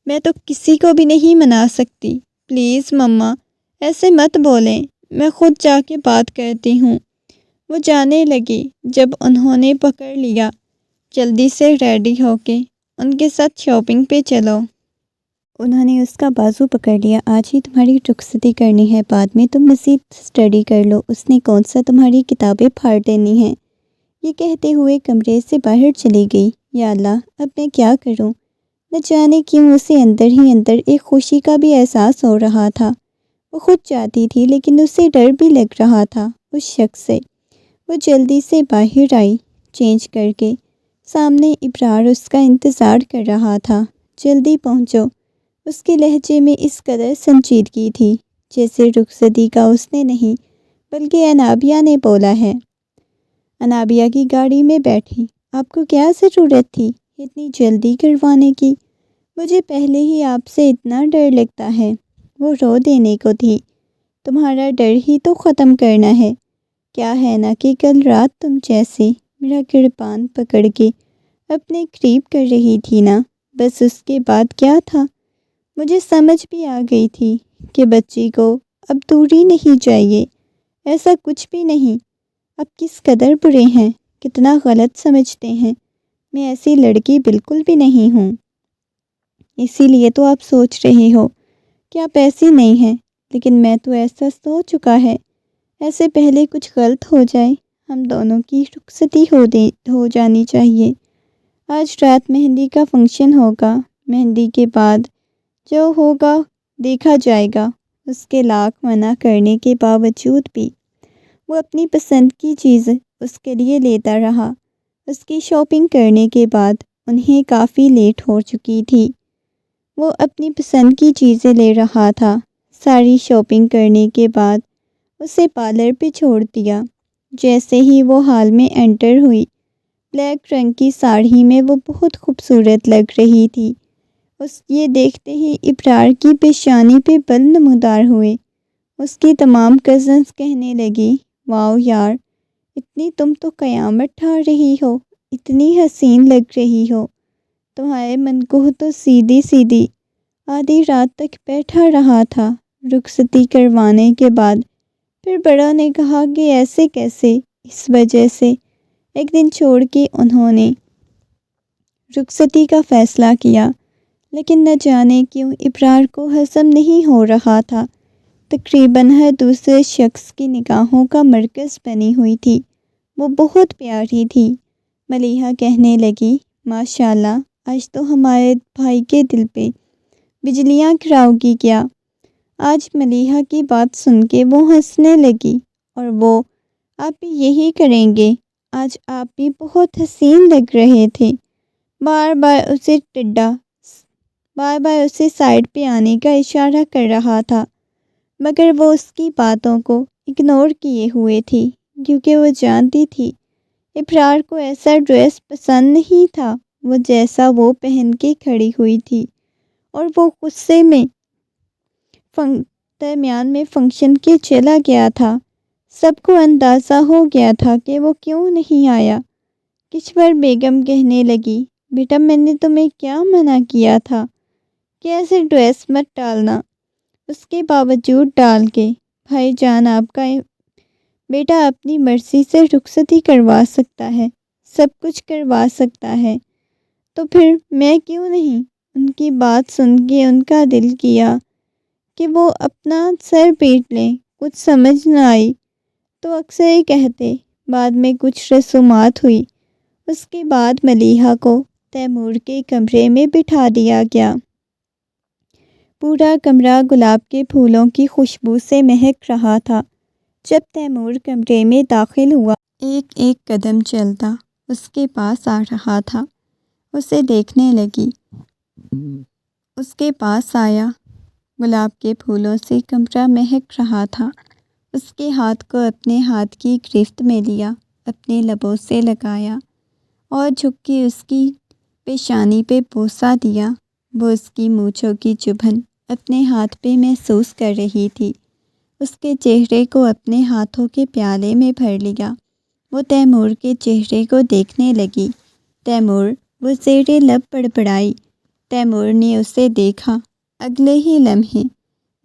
میں تو کسی کو بھی نہیں منا سکتی، پلیز مما ایسے مت بولیں، میں خود جا کے بات کرتی ہوں۔ وہ جانے لگی۔ جب انہوں نے پکڑ لیا، جلدی سے ریڈی ہو کے ان کے ساتھ شاپنگ پہ چلو۔ انہوں نے اس کا بازو پکڑ لیا۔ آج ہی تمہاری رخصتی کرنی ہے، بعد میں تم مزید اسٹڈی کر لو، اس نے کون سا تمہاری کتابیں پھاڑ دینی ہیں، یہ کہتے ہوئے کمرے سے باہر چلی گئی۔ یا اللہ، اب میں کیا کروں؟ نہ جانے کیوں اسے اندر ہی اندر ایک خوشی کا بھی احساس ہو رہا تھا۔ وہ خود چاہتی تھی لیکن اسے ڈر بھی لگ رہا تھا اس شخص سے۔ وہ جلدی سے باہر آئی، چینج کر کے۔ سامنے ابرار اس کا انتظار کر رہا تھا۔ جلدی پہنچو، اس کے لہجے میں اس قدر سنجیدگی تھی جیسے رخصتی کا اس نے نہیں بلکہ انابیہ نے بولا ہے۔ انابیہ کی گاڑی میں بیٹھی۔ آپ کو کیا ضرورت تھی؟ اتنی جلدی کروانے کی؟ مجھے پہلے ہی آپ سے اتنا ڈر لگتا ہے۔ وہ رو دینے کو تھی۔ تمہارا ڈر ہی تو ختم کرنا ہے۔ کیا ہے نا کہ کل رات تم جیسے میرا گریبان پکڑ کے اپنے قریب کر رہی تھی نا، بس اس کے بعد کیا تھا؟ مجھے سمجھ بھی آ گئی تھی کہ بچی کو اب دوری نہیں چاہیے۔ ایسا کچھ بھی نہیں۔ اب کس قدر برے ہیں، کتنا غلط سمجھتے ہیں۔ میں ایسی لڑکی بالکل بھی نہیں ہوں۔ اسی لیے تو آپ سوچ رہے ہو کہ آپ ایسی نہیں ہیں، لیکن میں تو ایسا سوچ چکا ہے۔ ایسے پہلے کچھ غلط ہو جائے، ہم دونوں کی رخصتی ہو جانی چاہیے۔ آج رات مہندی کا فنکشن ہوگا، مہندی کے بعد جو ہوگا دیکھا جائے گا۔ اس کے لاکھ منع کرنے کے باوجود بھی وہ اپنی پسند کی چیز اس کے لیے لیتا رہا۔ اس کی شاپنگ کرنے کے بعد انہیں کافی لیٹ ہو چکی تھی۔ وہ اپنی پسند کی چیزیں لے رہا تھا۔ ساری شاپنگ کرنے کے بعد اسے پارلر پہ چھوڑ دیا۔ جیسے ہی وہ ہال میں انٹر ہوئی، بلیک رنگ کی ساڑی میں وہ بہت خوبصورت لگ رہی تھی۔ یہ دیکھتے ہی ابرار کی پیشانی پہ بل نمودار ہوئے۔ اس کی تمام کزنز کہنے لگی، واو یار، اتنی تم تو قیامت ٹھا رہی ہو، اتنی حسین لگ رہی ہو۔ تمہارے من کو تو سیدھی سیدھی آدھی رات تک بیٹھا رہا تھا۔ رخصتی کروانے کے بعد پھر بڑا نے کہا کہ ایسے کیسے، اس وجہ سے ایک دن چھوڑ کے انہوں نے رخصتی کا فیصلہ کیا۔ لیکن نہ جانے کیوں ابرار کو ہضم نہیں ہو رہا تھا۔ تقریباً ہر دوسرے شخص کی نگاہوں کا مرکز بنی ہوئی تھی۔ وہ بہت پیاری تھی۔ ملیحہ کہنے لگی، ماشاءاللہ، آج تو ہمارے بھائی کے دل پہ بجلیاں گراؤ گی کیا؟ آج ملیحہ کی بات سن کے وہ ہنسنے لگی، اور وہ، آپ بھی یہی کریں گے؟ آج آپ بھی بہت حسین لگ رہے تھے۔ بار بار اسے سائڈ پہ آنے کا اشارہ کر رہا تھا، مگر وہ اس کی باتوں کو اگنور کیے ہوئے تھی، کیونکہ وہ جانتی تھی ابرار کو ایسا ڈریس پسند نہیں تھا وہ جیسا وہ پہن کے کھڑی ہوئی تھی، اور وہ غصے میں درمیان میں فنکشن کے چلا گیا تھا۔ سب کو اندازہ ہو گیا تھا کہ وہ کیوں نہیں آیا۔ کشور بیگم کہنے لگی، بیٹا میں نے تمہیں کیا منع کیا تھا کہ ایسے ڈریس مت ڈالنا؟ اس کے باوجود ڈال کے بھائی جان آپ کا بیٹا اپنی مرضی سے رخصتی کروا سکتا ہے، سب کچھ کروا سکتا ہے، تو پھر میں کیوں نہیں؟ ان کی بات سن کے ان کا دل کیا کہ وہ اپنا سر پیٹ لیں۔ کچھ سمجھ نہ آئی تو اکثر ہی کہتے۔ بعد میں کچھ رسومات ہوئی۔ اس کے بعد ملیحہ کو تیمور کے کمرے میں بٹھا دیا گیا۔ پورا کمرہ گلاب کے پھولوں کی خوشبو سے مہک رہا تھا۔ جب تیمور کمرے میں داخل ہوا، ایک ایک قدم چلتا اس کے پاس آ رہا تھا۔ اسے دیکھنے لگی۔ اس کے پاس آیا۔ گلاب کے پھولوں سے کمرہ مہک رہا تھا۔ اس کے ہاتھ کو اپنے ہاتھ کی گرفت میں لیا، اپنے لبوں سے لگایا اور جھک کے اس کی پیشانی پہ بوسہ دیا۔ وہ اس کی مونچھوں کی چبھن اپنے ہاتھ پہ محسوس کر رہی تھی۔ اس کے چہرے کو اپنے ہاتھوں کے پیالے میں بھر لیا۔ وہ تیمور کے چہرے کو دیکھنے لگی۔ تیمور، وہ زیر لب بڑبڑائی۔ تیمور نے اسے دیکھا۔ اگلے ہی لمحے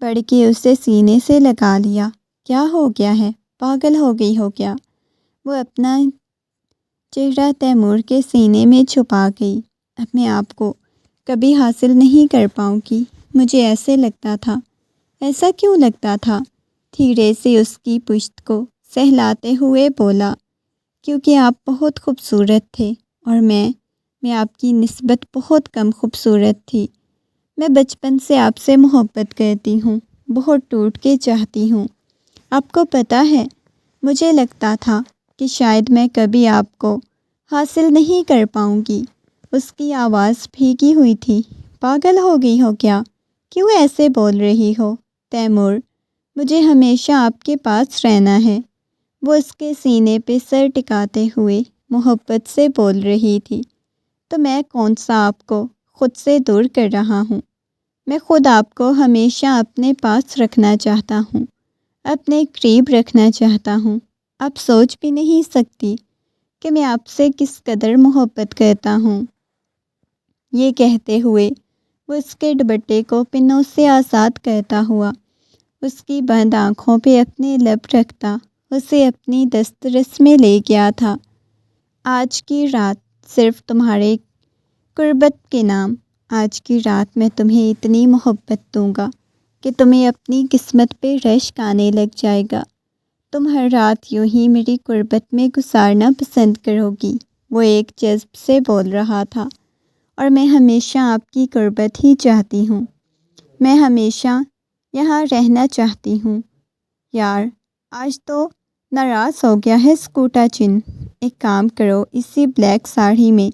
بڑھ کے اسے سینے سے لگا لیا۔ کیا ہو گیا ہے؟ پاگل ہو گئی ہو کیا؟ وہ اپنا چہرہ تیمور کے سینے میں چھپا گئی۔ اب میں آپ کو کبھی حاصل نہیں کر پاؤں گی، مجھے ایسے لگتا تھا۔ ایسا کیوں لگتا تھا؟ دھیرے سے اس کی پشت کو سہلاتے ہوئے بولا، کیونکہ آپ بہت خوبصورت تھے اور میں آپ کی نسبت بہت کم خوبصورت تھی۔ میں بچپن سے آپ سے محبت کرتی ہوں، بہت ٹوٹ کے چاہتی ہوں۔ آپ کو پتہ ہے، مجھے لگتا تھا کہ شاید میں کبھی آپ کو حاصل نہیں کر پاؤں گی۔ اس کی آواز بھیگی ہوئی تھی۔ پاگل ہو گئی ہو کیا؟ کیوں ایسے بول رہی ہو؟ تیمور، مجھے ہمیشہ آپ کے پاس رہنا ہے۔ وہ اس کے سینے پہ سر ٹکاتے ہوئے محبت سے بول رہی تھی۔ تو میں کون سا آپ کو خود سے دور کر رہا ہوں؟ میں خود آپ کو ہمیشہ اپنے پاس رکھنا چاہتا ہوں، اپنے قریب رکھنا چاہتا ہوں۔ آپ سوچ بھی نہیں سکتی کہ میں آپ سے کس قدر محبت کرتا ہوں۔ یہ کہتے ہوئے وہ اس کے دوپٹے کو پنوں سے آزاد کرتا ہوا اس کی بند آنکھوں پہ اپنے لب رکھتا اسے اپنی دسترس میں لے گیا تھا۔ آج کی رات صرف تمہارے قربت کے نام، آج کی رات میں تمہیں اتنی محبت دوں گا کہ تمہیں اپنی قسمت پہ رشک آنے لگ جائے گا۔ تم ہر رات یوں ہی میری قربت میں گزارنا پسند کرو گی۔ وہ ایک جذب سے بول رہا تھا، اور میں ہمیشہ آپ کی قربت ہی چاہتی ہوں، میں ہمیشہ یہاں رہنا چاہتی ہوں۔ یار آج تو ناراض ہو گیا ہے اسکوٹا چن، ایک کام کرو، اسی بلیک ساڑی میں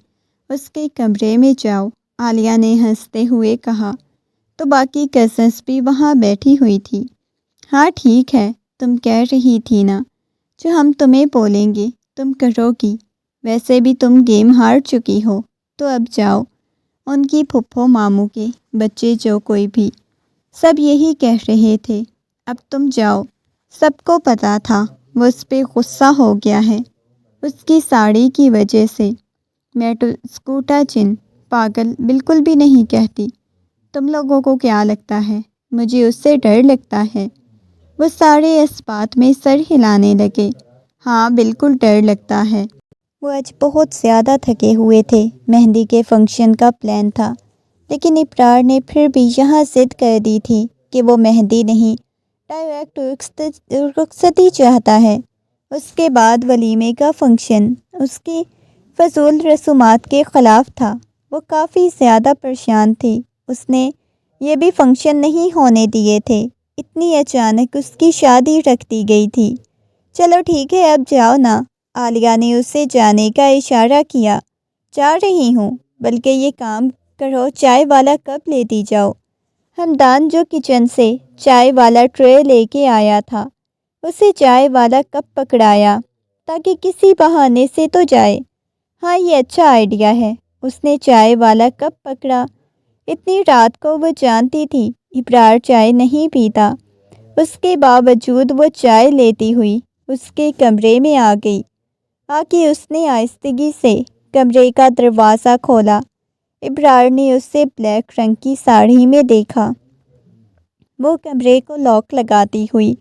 اس کے کمرے میں جاؤ، عالیہ نے ہنستے ہوئے کہا۔ تو باقی کزنس بھی وہاں بیٹھی ہوئی تھی۔ ہاں ٹھیک ہے، تم کہہ رہی تھی نا جو ہم تمہیں بولیں گے تم کرو گی، ویسے بھی تم گیم ہار چکی ہو، تو اب جاؤ۔ ان کی پھپھو ماموں کے بچے جو کوئی بھی سب یہی کہہ رہے تھے، اب تم جاؤ۔ سب کو پتہ تھا وہ اس پہ غصہ ہو گیا ہے اس کی ساڑی کی وجہ سے۔ میں تو اسکوٹا چن پاگل بالکل بھی نہیں کہتی، تم لوگوں کو کیا لگتا ہے مجھے اس سے ڈر لگتا ہے؟ وہ سارے اس بات میں سر ہلانے لگے۔ ہاں بالکل ڈر لگتا ہے۔ وہ آج بہت زیادہ تھکے ہوئے تھے۔ مہندی کے فنکشن کا پلان تھا، لیکن ابرار نے پھر بھی یہاں ضد کر دی تھی کہ وہ مہندی نہیں ڈائریکٹ رخصتی چاہتا ہے۔ اس کے بعد ولیمے کا فنکشن اس کی فضول رسومات کے خلاف تھا۔ وہ کافی زیادہ پریشان تھی۔ اس نے یہ بھی فنکشن نہیں ہونے دیے تھے، اتنی اچانک اس کی شادی رکھ دی گئی تھی۔ چلو ٹھیک ہے اب جاؤ نا، عالیہ نے اسے جانے کا اشارہ کیا۔ جا رہی ہوں، بلکہ یہ کام کرو چائے والا کپ لیتی جاؤ۔ ہمدان جو کچن سے چائے والا ٹرے لے کے آیا تھا اسے چائے والا کپ پکڑایا تاکہ کسی بہانے سے تو جائے۔ ہاں یہ اچھا آئیڈیا ہے۔ اس نے چائے والا کپ پکڑا۔ اتنی رات کو وہ جانتی تھی ابرار چائے نہیں پیتا، اس کے باوجود وہ چائے لیتی ہوئی اس کے کمرے میں آ گئی۔ آ کے اس نے آہستگی سے کمرے کا دروازہ کھولا۔ ابرار نے اسے بلیک رنگ کی ساڑی میں دیکھا۔ وہ کمرے کو لاک لگاتی ہوئی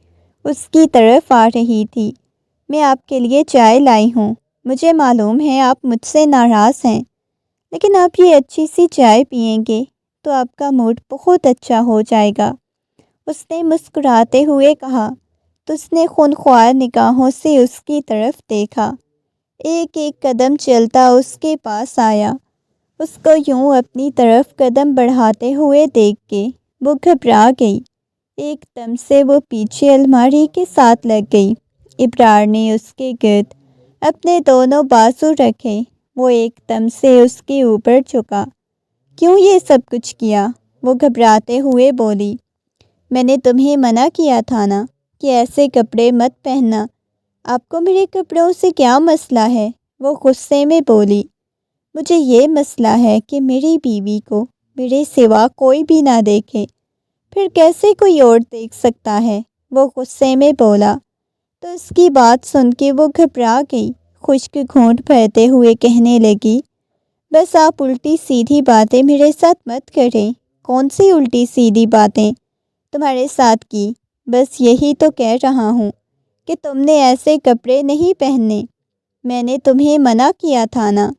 اس کی طرف آ رہی تھی۔ میں آپ کے لیے چائے لائی ہوں۔ مجھے معلوم ہے آپ مجھ سے ناراض ہیں، لیکن آپ یہ اچھی سی چائے پئیں گے تو آپ کا موڈ بہت اچھا ہو جائے گا، اس نے مسکراتے ہوئے کہا۔ تو اس نے خونخوار نگاہوں سے اس کی طرف دیکھا، ایک ایک قدم چلتا اس کے پاس آیا۔ اس کو یوں اپنی طرف قدم بڑھاتے ہوئے دیکھ کے وہ گھبرا گئی۔ ایک دم سے وہ پیچھے الماری کے ساتھ لگ گئی۔ ابرار نے اس کے گرد اپنے دونوں بازو رکھے۔ وہ ایک دم سے اس کے اوپر جھکا۔ کیوں یہ سب کچھ کیا؟ وہ گھبراتے ہوئے بولی۔ میں نے تمہیں منع کیا تھا نا کہ ایسے کپڑے مت پہننا۔ آپ کو میرے کپڑوں سے کیا مسئلہ ہے؟ وہ غصے میں بولی۔ مجھے یہ مسئلہ ہے کہ میری بیوی کو میرے سوا کوئی بھی نہ دیکھے، پھر کیسے کوئی اور دیکھ سکتا ہے؟ وہ غصے میں بولا۔ تو اس کی بات سن کے وہ گھبرا گئی، خشک گھونٹ بھرتے ہوئے کہنے لگی، بس آپ الٹی سیدھی باتیں میرے ساتھ مت کریں۔ کون سی الٹی سیدھی باتیں تمہارے ساتھ کی؟ بس یہی تو کہہ رہا ہوں کہ تم نے ایسے کپڑے نہیں پہننے۔ میں نے تمہیں منع کیا تھا نا،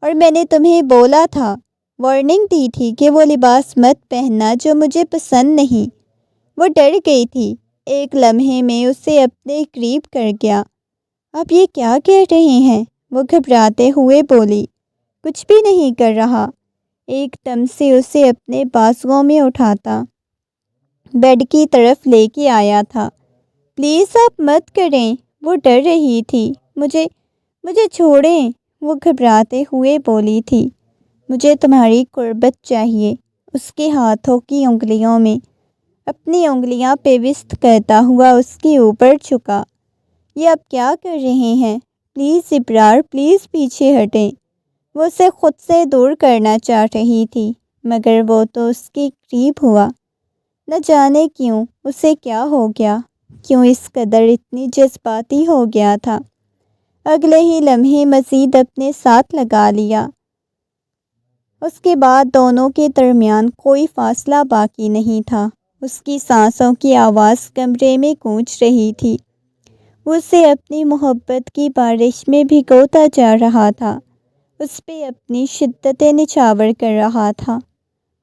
اور میں نے تمہیں بولا تھا، وارننگ دی تھی کہ وہ لباس مت پہننا جو مجھے پسند نہیں۔ وہ ڈر گئی تھی، ایک لمحے میں اسے اپنے قریب کر گیا۔ آپ یہ کیا کہہ رہے ہیں؟ وہ گھبراتے ہوئے بولی۔ کچھ بھی نہیں کر رہا۔ ایک دم سے اسے اپنے بازوؤں میں اٹھاتا بیڈ کی طرف لے کے آیا تھا۔ پلیز آپ مت کریں، وہ ڈر رہی تھی۔ مجھے چھوڑیں، وہ گھبراتے ہوئے بولی تھی۔ مجھے تمہاری قربت چاہیے۔ اس کے ہاتھوں کی انگلیوں میں اپنی انگلیاں پیوست کرتا ہوا اس کے اوپر جھکا۔ یہ آپ کیا کر رہے ہیں؟ پلیز ابرار، پلیز پیچھے ہٹیں۔ وہ اسے خود سے دور کرنا چاہ رہی تھی، مگر وہ تو اس کے قریب ہوا۔ نہ جانے کیوں اسے کیا ہو گیا، کیوں اس قدر اتنی جذباتی ہو گیا تھا۔ اگلے ہی لمحے مزید اپنے ساتھ لگا لیا۔ اس کے بعد دونوں کے درمیان کوئی فاصلہ باقی نہیں تھا۔ اس کی سانسوں کی آواز کمرے میں گونج رہی تھی۔ وہ اسے اپنی محبت کی بارش میں بھگوتا جا رہا تھا، اس پہ اپنی شدت نچھاور کر رہا تھا۔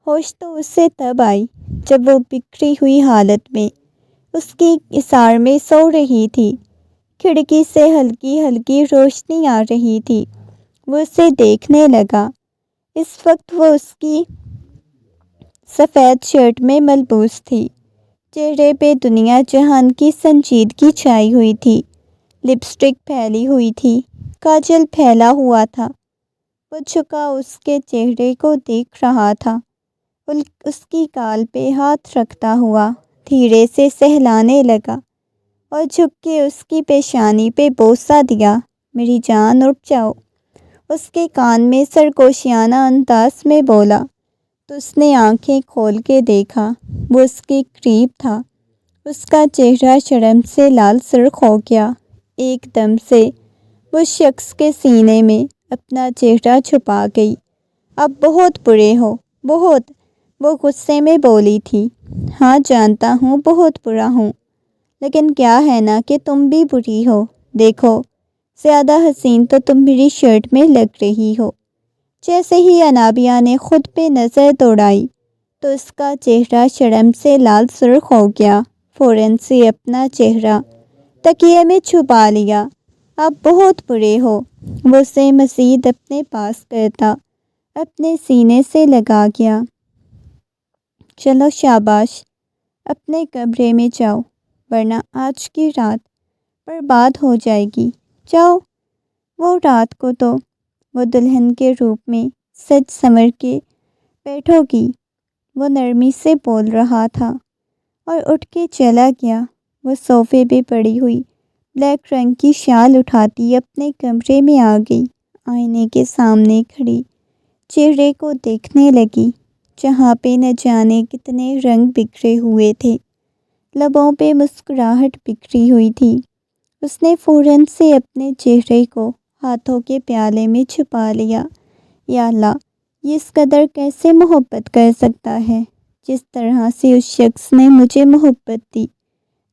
ہوش تو اسے تب آئی جب وہ بکھری ہوئی حالت میں اس کی اثار میں سو رہی تھی۔ کھڑکی سے ہلکی ہلکی روشنی آ رہی تھی۔ وہ اسے دیکھنے لگا۔ اس وقت وہ اس کی سفید شرٹ میں ملبوس تھی۔ چہرے پہ دنیا جہان کی سنجیدگی چھائی ہوئی تھی۔ لپسٹک پھیلی ہوئی تھی، کاجل پھیلا ہوا تھا۔ وہ جھکا اس کے چہرے کو دیکھ رہا تھا۔ اس کی گال پہ ہاتھ رکھتا ہوا دھیرے سے سہلانے لگا اور جھک کے اس کی پیشانی پہ بوسہ دیا۔ میری جان اٹھ جاؤ، اس کے کان میں سرگوشیانہ انداز میں بولا تو اس نے آنکھیں کھول کے دیکھا۔ وہ اس کے قریب تھا۔ اس کا چہرہ شرم سے لال سرخ ہو گیا۔ ایک دم سے وہ شخص کے سینے میں اپنا چہرہ چھپا گئی۔ اب بہت برے ہو، بہت، وہ غصے میں بولی تھی۔ ہاں جانتا ہوں بہت برا ہوں، لیکن کیا ہے نا کہ تم بھی بری ہو۔ دیکھو زیادہ حسین تو تم میری شرٹ میں لگ رہی ہو۔ جیسے ہی انابیہ نے خود پہ نظر دوڑائی تو اس کا چہرہ شرم سے لال سرخ ہو گیا۔ فوراً سے اپنا چہرہ تکیے میں چھپا لیا۔ آپ بہت برے ہو، وہ اسے مزید اپنے پاس کرتا اپنے سینے سے لگا گیا۔ چلو شاباش، اپنے کمرے میں جاؤ، ورنہ آج کی رات برباد ہو جائے گی۔ جاؤ۔ وہ رات کو تو وہ دلہن کے روپ میں سج سنور کے بیٹھو گی، وہ نرمی سے بول رہا تھا اور اٹھ کے چلا گیا۔ وہ صوفے پہ پڑی ہوئی بلیک رنگ کی شال اٹھاتی اپنے کمرے میں آ گئی۔ آئینے کے سامنے کھڑی چہرے کو دیکھنے لگی، جہاں پہ نہ جانے کتنے رنگ بکھرے ہوئے تھے۔ لبوں پہ مسکراہٹ بکھری ہوئی تھی۔ اس نے فوراً سے اپنے چہرے کو ہاتھوں کے پیالے میں چھپا لیا۔ یا اللہ، یہ اس قدر کیسے محبت کر سکتا ہے؟ جس طرح سے اس شخص نے مجھے محبت دی،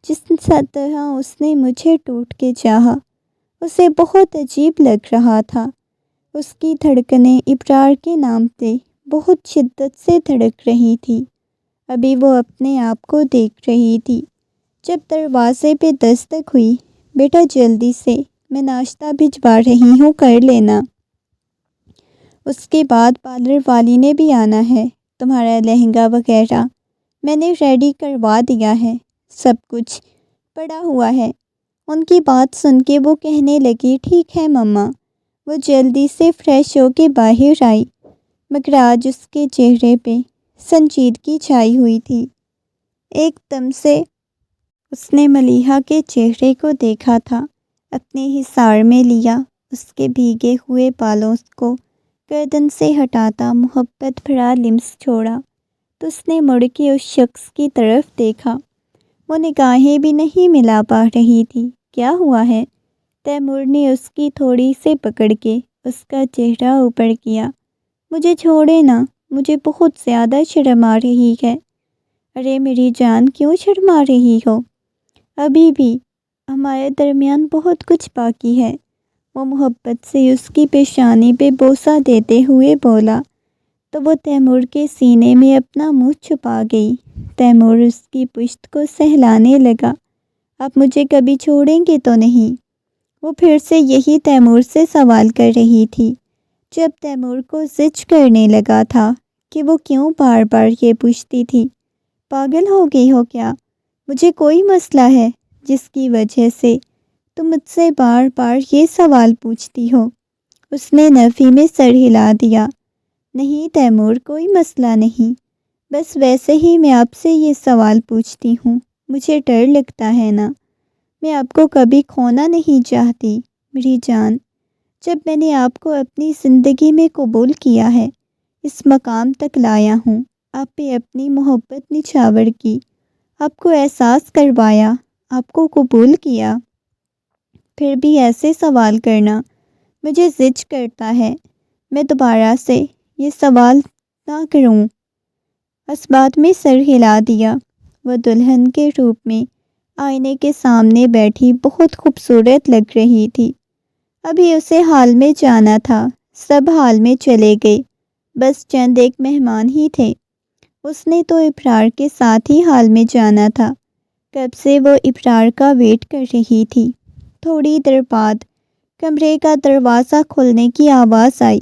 جس طرح اس نے مجھے ٹوٹ کے چاہا، اسے بہت عجیب لگ رہا تھا۔ اس کی دھڑکنیں ابرار کے نام پہ بہت شدت سے دھڑک رہی تھی۔ ابھی وہ اپنے آپ کو دیکھ رہی تھی جب دروازے پہ دستک ہوئی۔ بیٹا جلدی سے، میں ناشتہ بھجوا رہی ہوں، کر لینا۔ اس کے بعد پارلر والی نے بھی آنا ہے۔ تمہارا لہنگا وغیرہ میں نے ریڈی کروا دیا ہے، سب کچھ پڑا ہوا ہے۔ ان کی بات سن کے وہ کہنے لگی، ٹھیک ہے مما۔ وہ جلدی سے فریش ہو کے باہر آئی، مگر آج اس کے چہرے پہ سنجیدگی چھائی ہوئی تھی۔ ایک دم سے اس نے ملیحہ کے چہرے کو دیکھا تھا، اپنے حصار میں لیا، اس کے بھیگے ہوئے بالوں کو گردن سے ہٹاتا محبت بھرا لمس چھوڑا تو اس نے مڑ کے اس شخص کی طرف دیکھا۔ وہ نگاہیں بھی نہیں ملا پا رہی تھی۔ کیا ہوا ہے؟ تیمور نے اس کی تھوڑی سے پکڑ کے اس کا چہرہ اوپر کیا۔ مجھے چھوڑے نا، مجھے بہت زیادہ شرم آ رہی ہے۔ ارے میری جان، کیوں شرما رہی ہو؟ ابھی بھی ہمارے درمیان بہت کچھ باقی ہے، وہ محبت سے اس کی پیشانی پہ بوسہ دیتے ہوئے بولا تو وہ تیمور کے سینے میں اپنا منہ چھپا گئی۔ تیمور اس کی پشت کو سہلانے لگا۔ آپ مجھے کبھی چھوڑیں گے تو نہیں؟ وہ پھر سے یہی تیمور سے سوال کر رہی تھی، جب تیمور کو زج کرنے لگا تھا کہ وہ کیوں بار بار یہ پوچھتی تھی۔ پاگل ہو گئی ہو کیا؟ مجھے کوئی مسئلہ ہے جس کی وجہ سے تم مجھ سے بار بار یہ سوال پوچھتی ہو؟ اس نے نفی میں سر ہلا دیا۔ نہیں تیمور، کوئی مسئلہ نہیں، بس ویسے ہی میں آپ سے یہ سوال پوچھتی ہوں، مجھے ڈر لگتا ہے نا، میں آپ کو کبھی کھونا نہیں چاہتی۔ میری جان، جب میں نے آپ کو اپنی زندگی میں قبول کیا ہے، اس مقام تک لایا ہوں، آپ پہ اپنی محبت نچھاور کی، آپ کو احساس کروایا، آپ کو قبول کیا، پھر بھی ایسے سوال کرنا مجھے زج کرتا ہے۔ میں دوبارہ سے یہ سوال نہ کروں۔ اس بات میں سر ہلا دیا۔ وہ دلہن کے روپ میں آئینے کے سامنے بیٹھی بہت خوبصورت لگ رہی تھی۔ ابھی اسے حال میں جانا تھا، سب حال میں چلے گئے، بس چند ایک مہمان ہی تھے۔ اس نے تو ابرار کے ساتھ ہی حال میں جانا تھا۔ کب سے وہ ابرار کا ویٹ کر رہی تھی۔ تھوڑی دیر بعد کمرے کا دروازہ کھلنے کی آواز آئی۔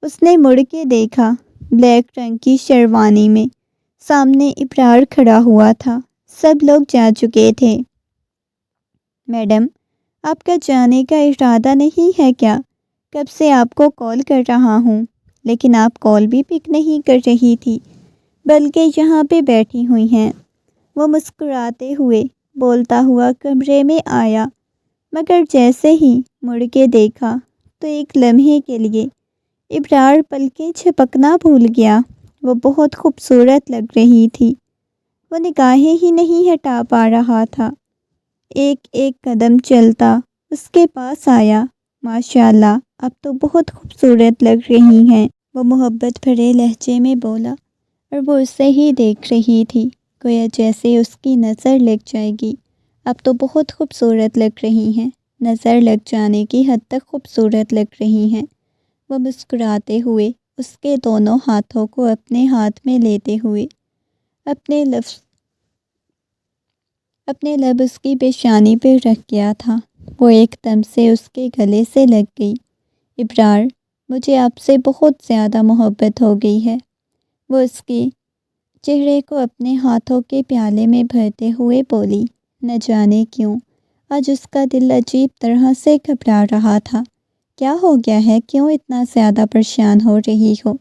اس نے مڑ کے دیکھا، بلیک رنگ کی شیروانی میں سامنے ابرار کھڑا ہوا تھا۔ سب لوگ جا چکے تھے۔ میڈم، آپ کا جانے کا ارادہ نہیں ہے کیا؟ کب سے آپ کو کال کر رہا ہوں، لیکن آپ کال بھی پک نہیں کر رہی تھی، بلکہ یہاں پہ بیٹھی ہوئی ہیں۔ وہ مسکراتے ہوئے بولتا ہوا کمرے میں آیا، مگر جیسے ہی مڑ کے دیکھا تو ایک لمحے کے لیے ابرار پلکیں جھپکنا بھول گیا۔ وہ بہت خوبصورت لگ رہی تھی۔ وہ نگاہیں ہی نہیں ہٹا پا رہا تھا۔ ایک ایک قدم چلتا اس کے پاس آیا۔ ماشاءاللہ، اب تو بہت خوبصورت لگ رہی ہیں، وہ محبت بھرے لہجے میں بولا، اور وہ اسے ہی دیکھ رہی تھی، گویا جیسے اس کی نظر لگ جائے گی۔ اب تو بہت خوبصورت لگ رہی ہیں، نظر لگ جانے کی حد تک خوبصورت لگ رہی ہیں۔ وہ مسکراتے ہوئے اس کے دونوں ہاتھوں کو اپنے ہاتھ میں لیتے ہوئے اپنے لب اس کی پیشانی پہ رکھ گیا تھا۔ وہ ایک دم سے اس کے گلے سے لگ گئی۔ ابرار، مجھے آپ سے بہت زیادہ محبت ہو گئی ہے، وہ اس کے چہرے کو اپنے ہاتھوں کے پیالے میں بھرتے ہوئے بولی۔ نہ جانے کیوں آج اس کا دل عجیب طرح سے گھبرا رہا تھا۔ کیا ہو گیا ہے؟ کیوں اتنا زیادہ پریشان ہو رہی ہو؟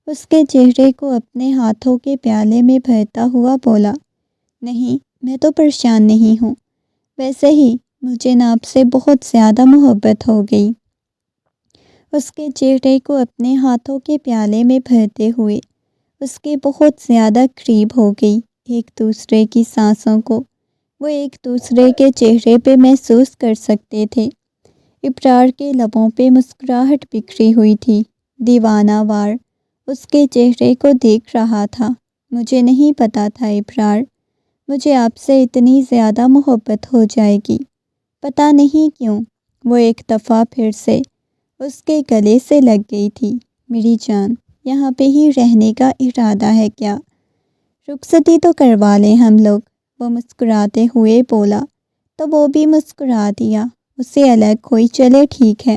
اس کے چہرے کو اپنے ہاتھوں کے پیالے میں بھرتا ہوا بولا، نہیں، میں تو پریشان نہیں ہوں، ویسے ہی مجھے نا آپ سے بہت زیادہ محبت ہو گئی۔ اس کے چہرے کو اپنے ہاتھوں کے پیالے میں بھرتے ہوئے اس کے بہت زیادہ قریب ہو گئی۔ ایک دوسرے کی سانسوں کو وہ ایک دوسرے کے چہرے پہ محسوس کر سکتے تھے۔ ابرار کے لبوں پہ مسکراہٹ بکھری ہوئی تھی۔ دیوانہ وار اس کے چہرے کو دیکھ رہا تھا۔ مجھے نہیں پتا تھا ابرار، مجھے آپ سے اتنی زیادہ محبت ہو جائے گی، پتہ نہیں کیوں۔ وہ ایک دفعہ پھر سے اس کے گلے سے لگ گئی تھی۔ میری جان، یہاں پہ ہی رہنے کا ارادہ ہے کیا؟ رخصتی تو کروا لیں ہم لوگ، وہ مسکراتے ہوئے بولا تو وہ بھی مسکرا دیا۔ اسے الگ ہوئی، چلے ٹھیک ہے۔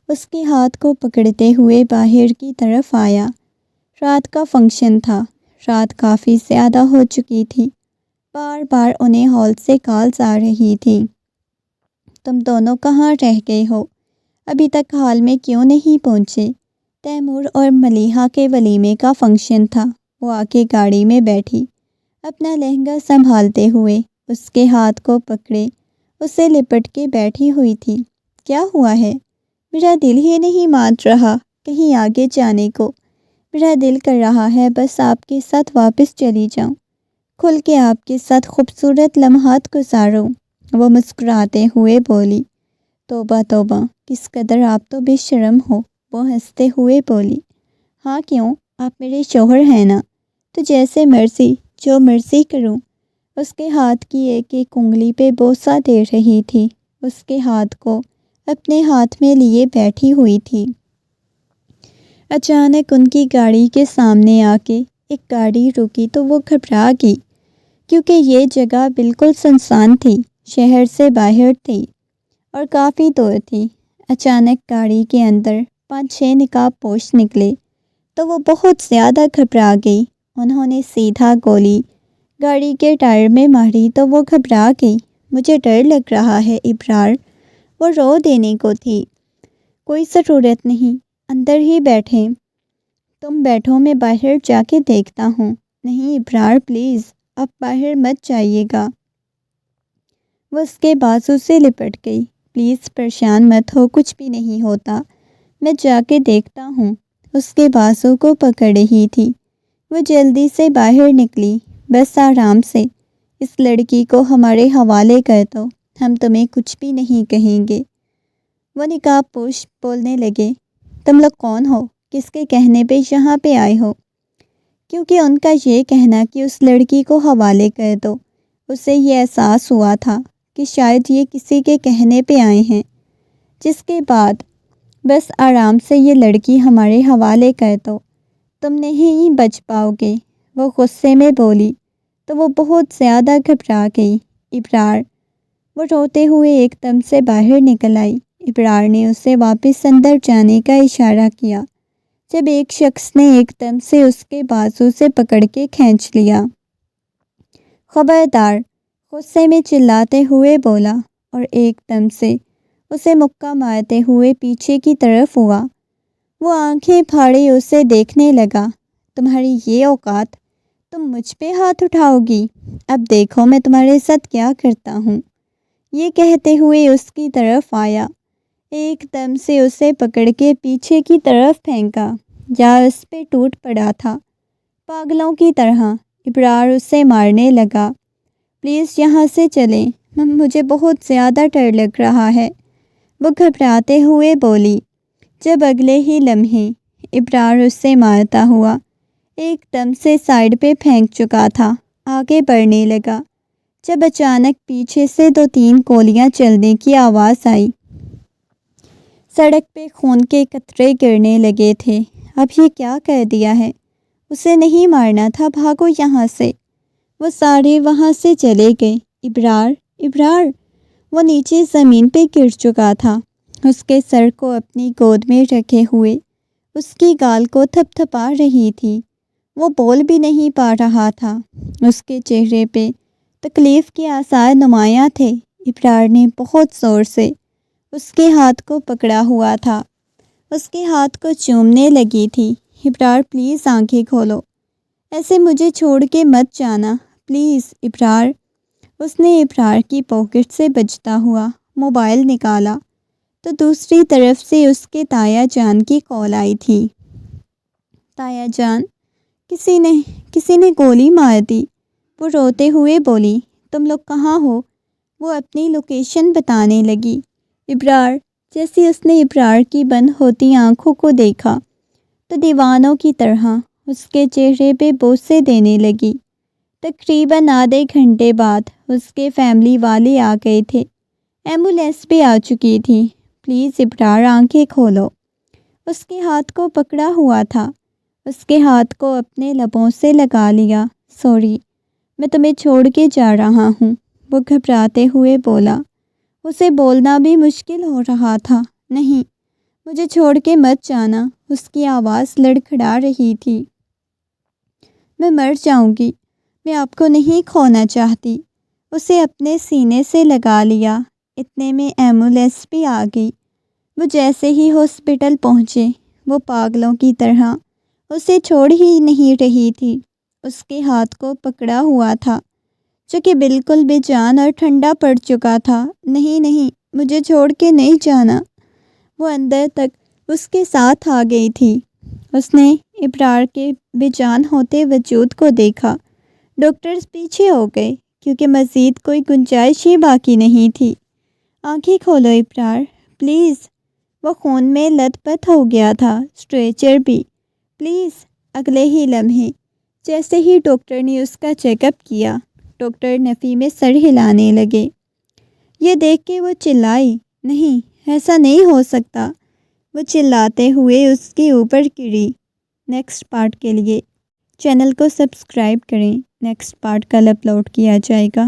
اس کے ہاتھ کو پکڑتے ہوئے باہر کی طرف آیا۔ رات کا فنکشن تھا، رات کافی زیادہ ہو چکی تھی۔ بار بار انہیں ہال سے کالز آ رہی تھی، تم دونوں کہاں رہ گئے ہو؟ ابھی تک ہال میں کیوں نہیں پہنچے؟ تیمور اور ملیحہ کے ولیمے کا فنکشن تھا۔ وہ آ کے گاڑی میں بیٹھی، اپنا لہنگا سنبھالتے ہوئے اس کے ہاتھ کو پکڑے اسے لپٹ کے بیٹھی ہوئی تھی۔ کیا ہوا ہے؟ میرا دل ہی نہیں مان رہا کہیں آگے جانے کو۔ میرا دل کر رہا ہے بس آپ کے ساتھ واپس چلی جاؤں، کھل کے آپ کے ساتھ خوبصورت لمحات گزاروں، وہ مسکراتے ہوئے بولی۔ توبہ توبہ، کس قدر آپ تو بے شرم ہو، وہ ہنستے ہوئے بولی۔ ہاں کیوں، آپ میرے شوہر ہیں نا، تو جیسے مرضی جو مرضی کروں۔ اس کے ہاتھ کی ایک ایک انگلی پہ بوسہ دے رہی تھی، اس کے ہاتھ کو اپنے ہاتھ میں لیے بیٹھی ہوئی تھی۔ اچانک ان کی گاڑی کے سامنے آ کے ایک گاڑی رکی تو وہ گھبرا گئی، کیونکہ یہ جگہ بالکل سنسان تھی، شہر سے باہر تھی اور کافی دور تھی۔ اچانک گاڑی کے اندر 5-6 نقاب پوش نکلے تو وہ بہت زیادہ گھبرا گئی۔ انہوں نے سیدھا گولی گاڑی کے ٹائر میں ماری تو وہ گھبرا گئی۔ مجھے ڈر لگ رہا ہے ابرار، وہ رو دینے کو تھی۔ کوئی ضرورت نہیں، اندر ہی بیٹھیں، تم بیٹھو، میں باہر جا کے دیکھتا ہوں۔ نہیں ابرار پلیز، اب باہر مت جائیے گا۔ وہ اس کے بازو سے لپٹ گئی۔ پلیز پریشان مت ہو، کچھ بھی نہیں ہوتا، میں جا کے دیکھتا ہوں۔ اس کے بازو کو پکڑ رہی تھی۔ وہ جلدی سے باہر نکلی۔ بس آرام سے، اس لڑکی کو ہمارے حوالے کر دو، ہم تمہیں کچھ بھی نہیں کہیں گے۔ وہ نقاب پوش بولنے لگے، تم لوگ کون ہو؟ کس کے کہنے پہ یہاں پہ آئے ہو؟ کیونکہ ان کا یہ کہنا کہ اس لڑکی کو حوالے کر دو، اسے یہ احساس ہوا تھا کہ شاید یہ کسی کے کہنے پہ آئے ہیں، جس کے بعد بس آرام سے یہ لڑکی ہمارے حوالے کر دو، تم نہیں بچ پاؤ گے۔ وہ غصے میں بولی تو وہ بہت زیادہ گھبرا گئی۔ ابرار، وہ روتے ہوئے ایک دم سے باہر نکل آئی۔ ابرار نے اسے واپس اندر جانے کا اشارہ کیا، جب ایک شخص نے ایک دم سے اس کے بازو سے پکڑ کے کھینچ لیا۔ خبردار، غصے میں چلاتے ہوئے بولا، اور ایک دم سے اسے مکہ مارتے ہوئے پیچھے کی طرف ہوا۔ وہ آنکھیں پھاڑے اسے دیکھنے لگا۔ تمہاری یہ اوقات، تم مجھ پہ ہاتھ اٹھاؤ گی؟ اب دیکھو میں تمہارے ساتھ کیا کرتا ہوں۔ یہ کہتے ہوئے اس کی طرف آیا، ایک دم سے اسے پکڑ کے پیچھے کی طرف پھینکا، یا اس پہ ٹوٹ پڑا تھا پاگلوں کی طرح۔ ابرار اسے مارنے لگا۔ پلیز یہاں سے چلیں، مجھے بہت زیادہ ڈر لگ رہا ہے، وہ گھبراتے ہوئے بولی۔ جب اگلے ہی لمحے ابرار اسے مارتا ہوا ایک دم سے سائڈ پہ پھینک چکا تھا، آگے بڑھنے لگا، جب اچانک پیچھے سے 2-3 گولیاں چلنے کی آواز آئی۔ سڑک پہ خون کے قطرے گرنے لگے تھے۔ اب یہ کیا کر دیا ہے؟ اسے نہیں مارنا تھا، بھاگو یہاں سے۔ وہ سارے وہاں سے چلے گئے۔ ابرار، ابرار! وہ نیچے زمین پہ گر چکا تھا، اس کے سر کو اپنی گود میں رکھے ہوئے اس کی گال کو تھپ تھپا رہی تھی۔ وہ بول بھی نہیں پا رہا تھا، اس کے چہرے پہ تکلیف کے آثار نمایاں تھے۔ ابرار نے بہت زور سے اس کے ہاتھ کو پکڑا ہوا تھا، اس کے ہاتھ کو چومنے لگی تھی۔ ابرار پلیز آنکھیں کھولو، ایسے مجھے چھوڑ کے مت جانا، پلیز ابرار۔ اس نے ابرار کی پاکٹ سے بجتا ہوا موبائل نکالا تو دوسری طرف سے اس کے تایا جان کی کال آئی تھی۔ تایا جان، کسی نے گولی مار دی، وہ روتے ہوئے بولی۔ تم لوگ کہاں ہو؟ وہ اپنی لوکیشن بتانے لگی۔ ابرار، جیسے اس نے ابرار کی بند ہوتی آنکھوں کو دیکھا تو دیوانوں کی طرح اس کے چہرے پہ بوسے دینے لگی۔ تقریباً آدھے گھنٹے بعد اس کے فیملی والے آ گئے تھے، ایمبولینس بھی آ چکی تھی۔ پلیز ابرار آنکھیں کھولو۔ اس کے ہاتھ کو پکڑا ہوا تھا، اس کے ہاتھ کو اپنے لبوں سے لگا لیا۔ سوری، میں تمہیں چھوڑ کے جا رہا ہوں، وہ گھبراتے ہوئے بولا۔ اسے بولنا بھی مشکل ہو رہا تھا۔ نہیں، مجھے چھوڑ کے مت جانا، اس کی آواز لڑکھڑا رہی تھی۔ میں مر جاؤں گی، میں آپ کو نہیں کھونا چاہتی۔ اسے اپنے سینے سے لگا لیا۔ اتنے میں ایمبولینس بھی آ گئی۔ وہ جیسے ہی ہاسپٹل پہنچے، وہ پاگلوں کی طرح اسے چھوڑ ہی نہیں رہی تھی، اس کے ہاتھ کو پکڑا ہوا تھا جو کہ بالکل بے جان اور ٹھنڈا پڑ چکا تھا۔ نہیں نہیں، مجھے چھوڑ کے نہیں جانا۔ وہ اندر تک اس کے ساتھ آ گئی تھی۔ اس نے ابرار کے بے جان ہوتے وجود کو دیکھا۔ ڈاکٹرز پیچھے ہو گئے کیونکہ مزید کوئی گنجائش ہی باقی نہیں تھی۔ آنکھیں کھولو ابرار، پلیز۔ وہ خون میں لت پت ہو گیا تھا، اسٹریچر بھی، پلیز۔ اگلے ہی لمحے جیسے ہی ڈاکٹر نے اس کا چیک اپ کیا، ڈاکٹر نفی میں سر ہلانے لگے۔ یہ دیکھ کے وہ چلائی، نہیں، ایسا نہیں ہو سکتا۔ وہ چلاتے ہوئے اس کے اوپر گری۔ نیکسٹ پارٹ کے لیے چینل کو سبسکرائب کریں، نیکسٹ پارٹ کل اپلوڈ کیا جائے گا۔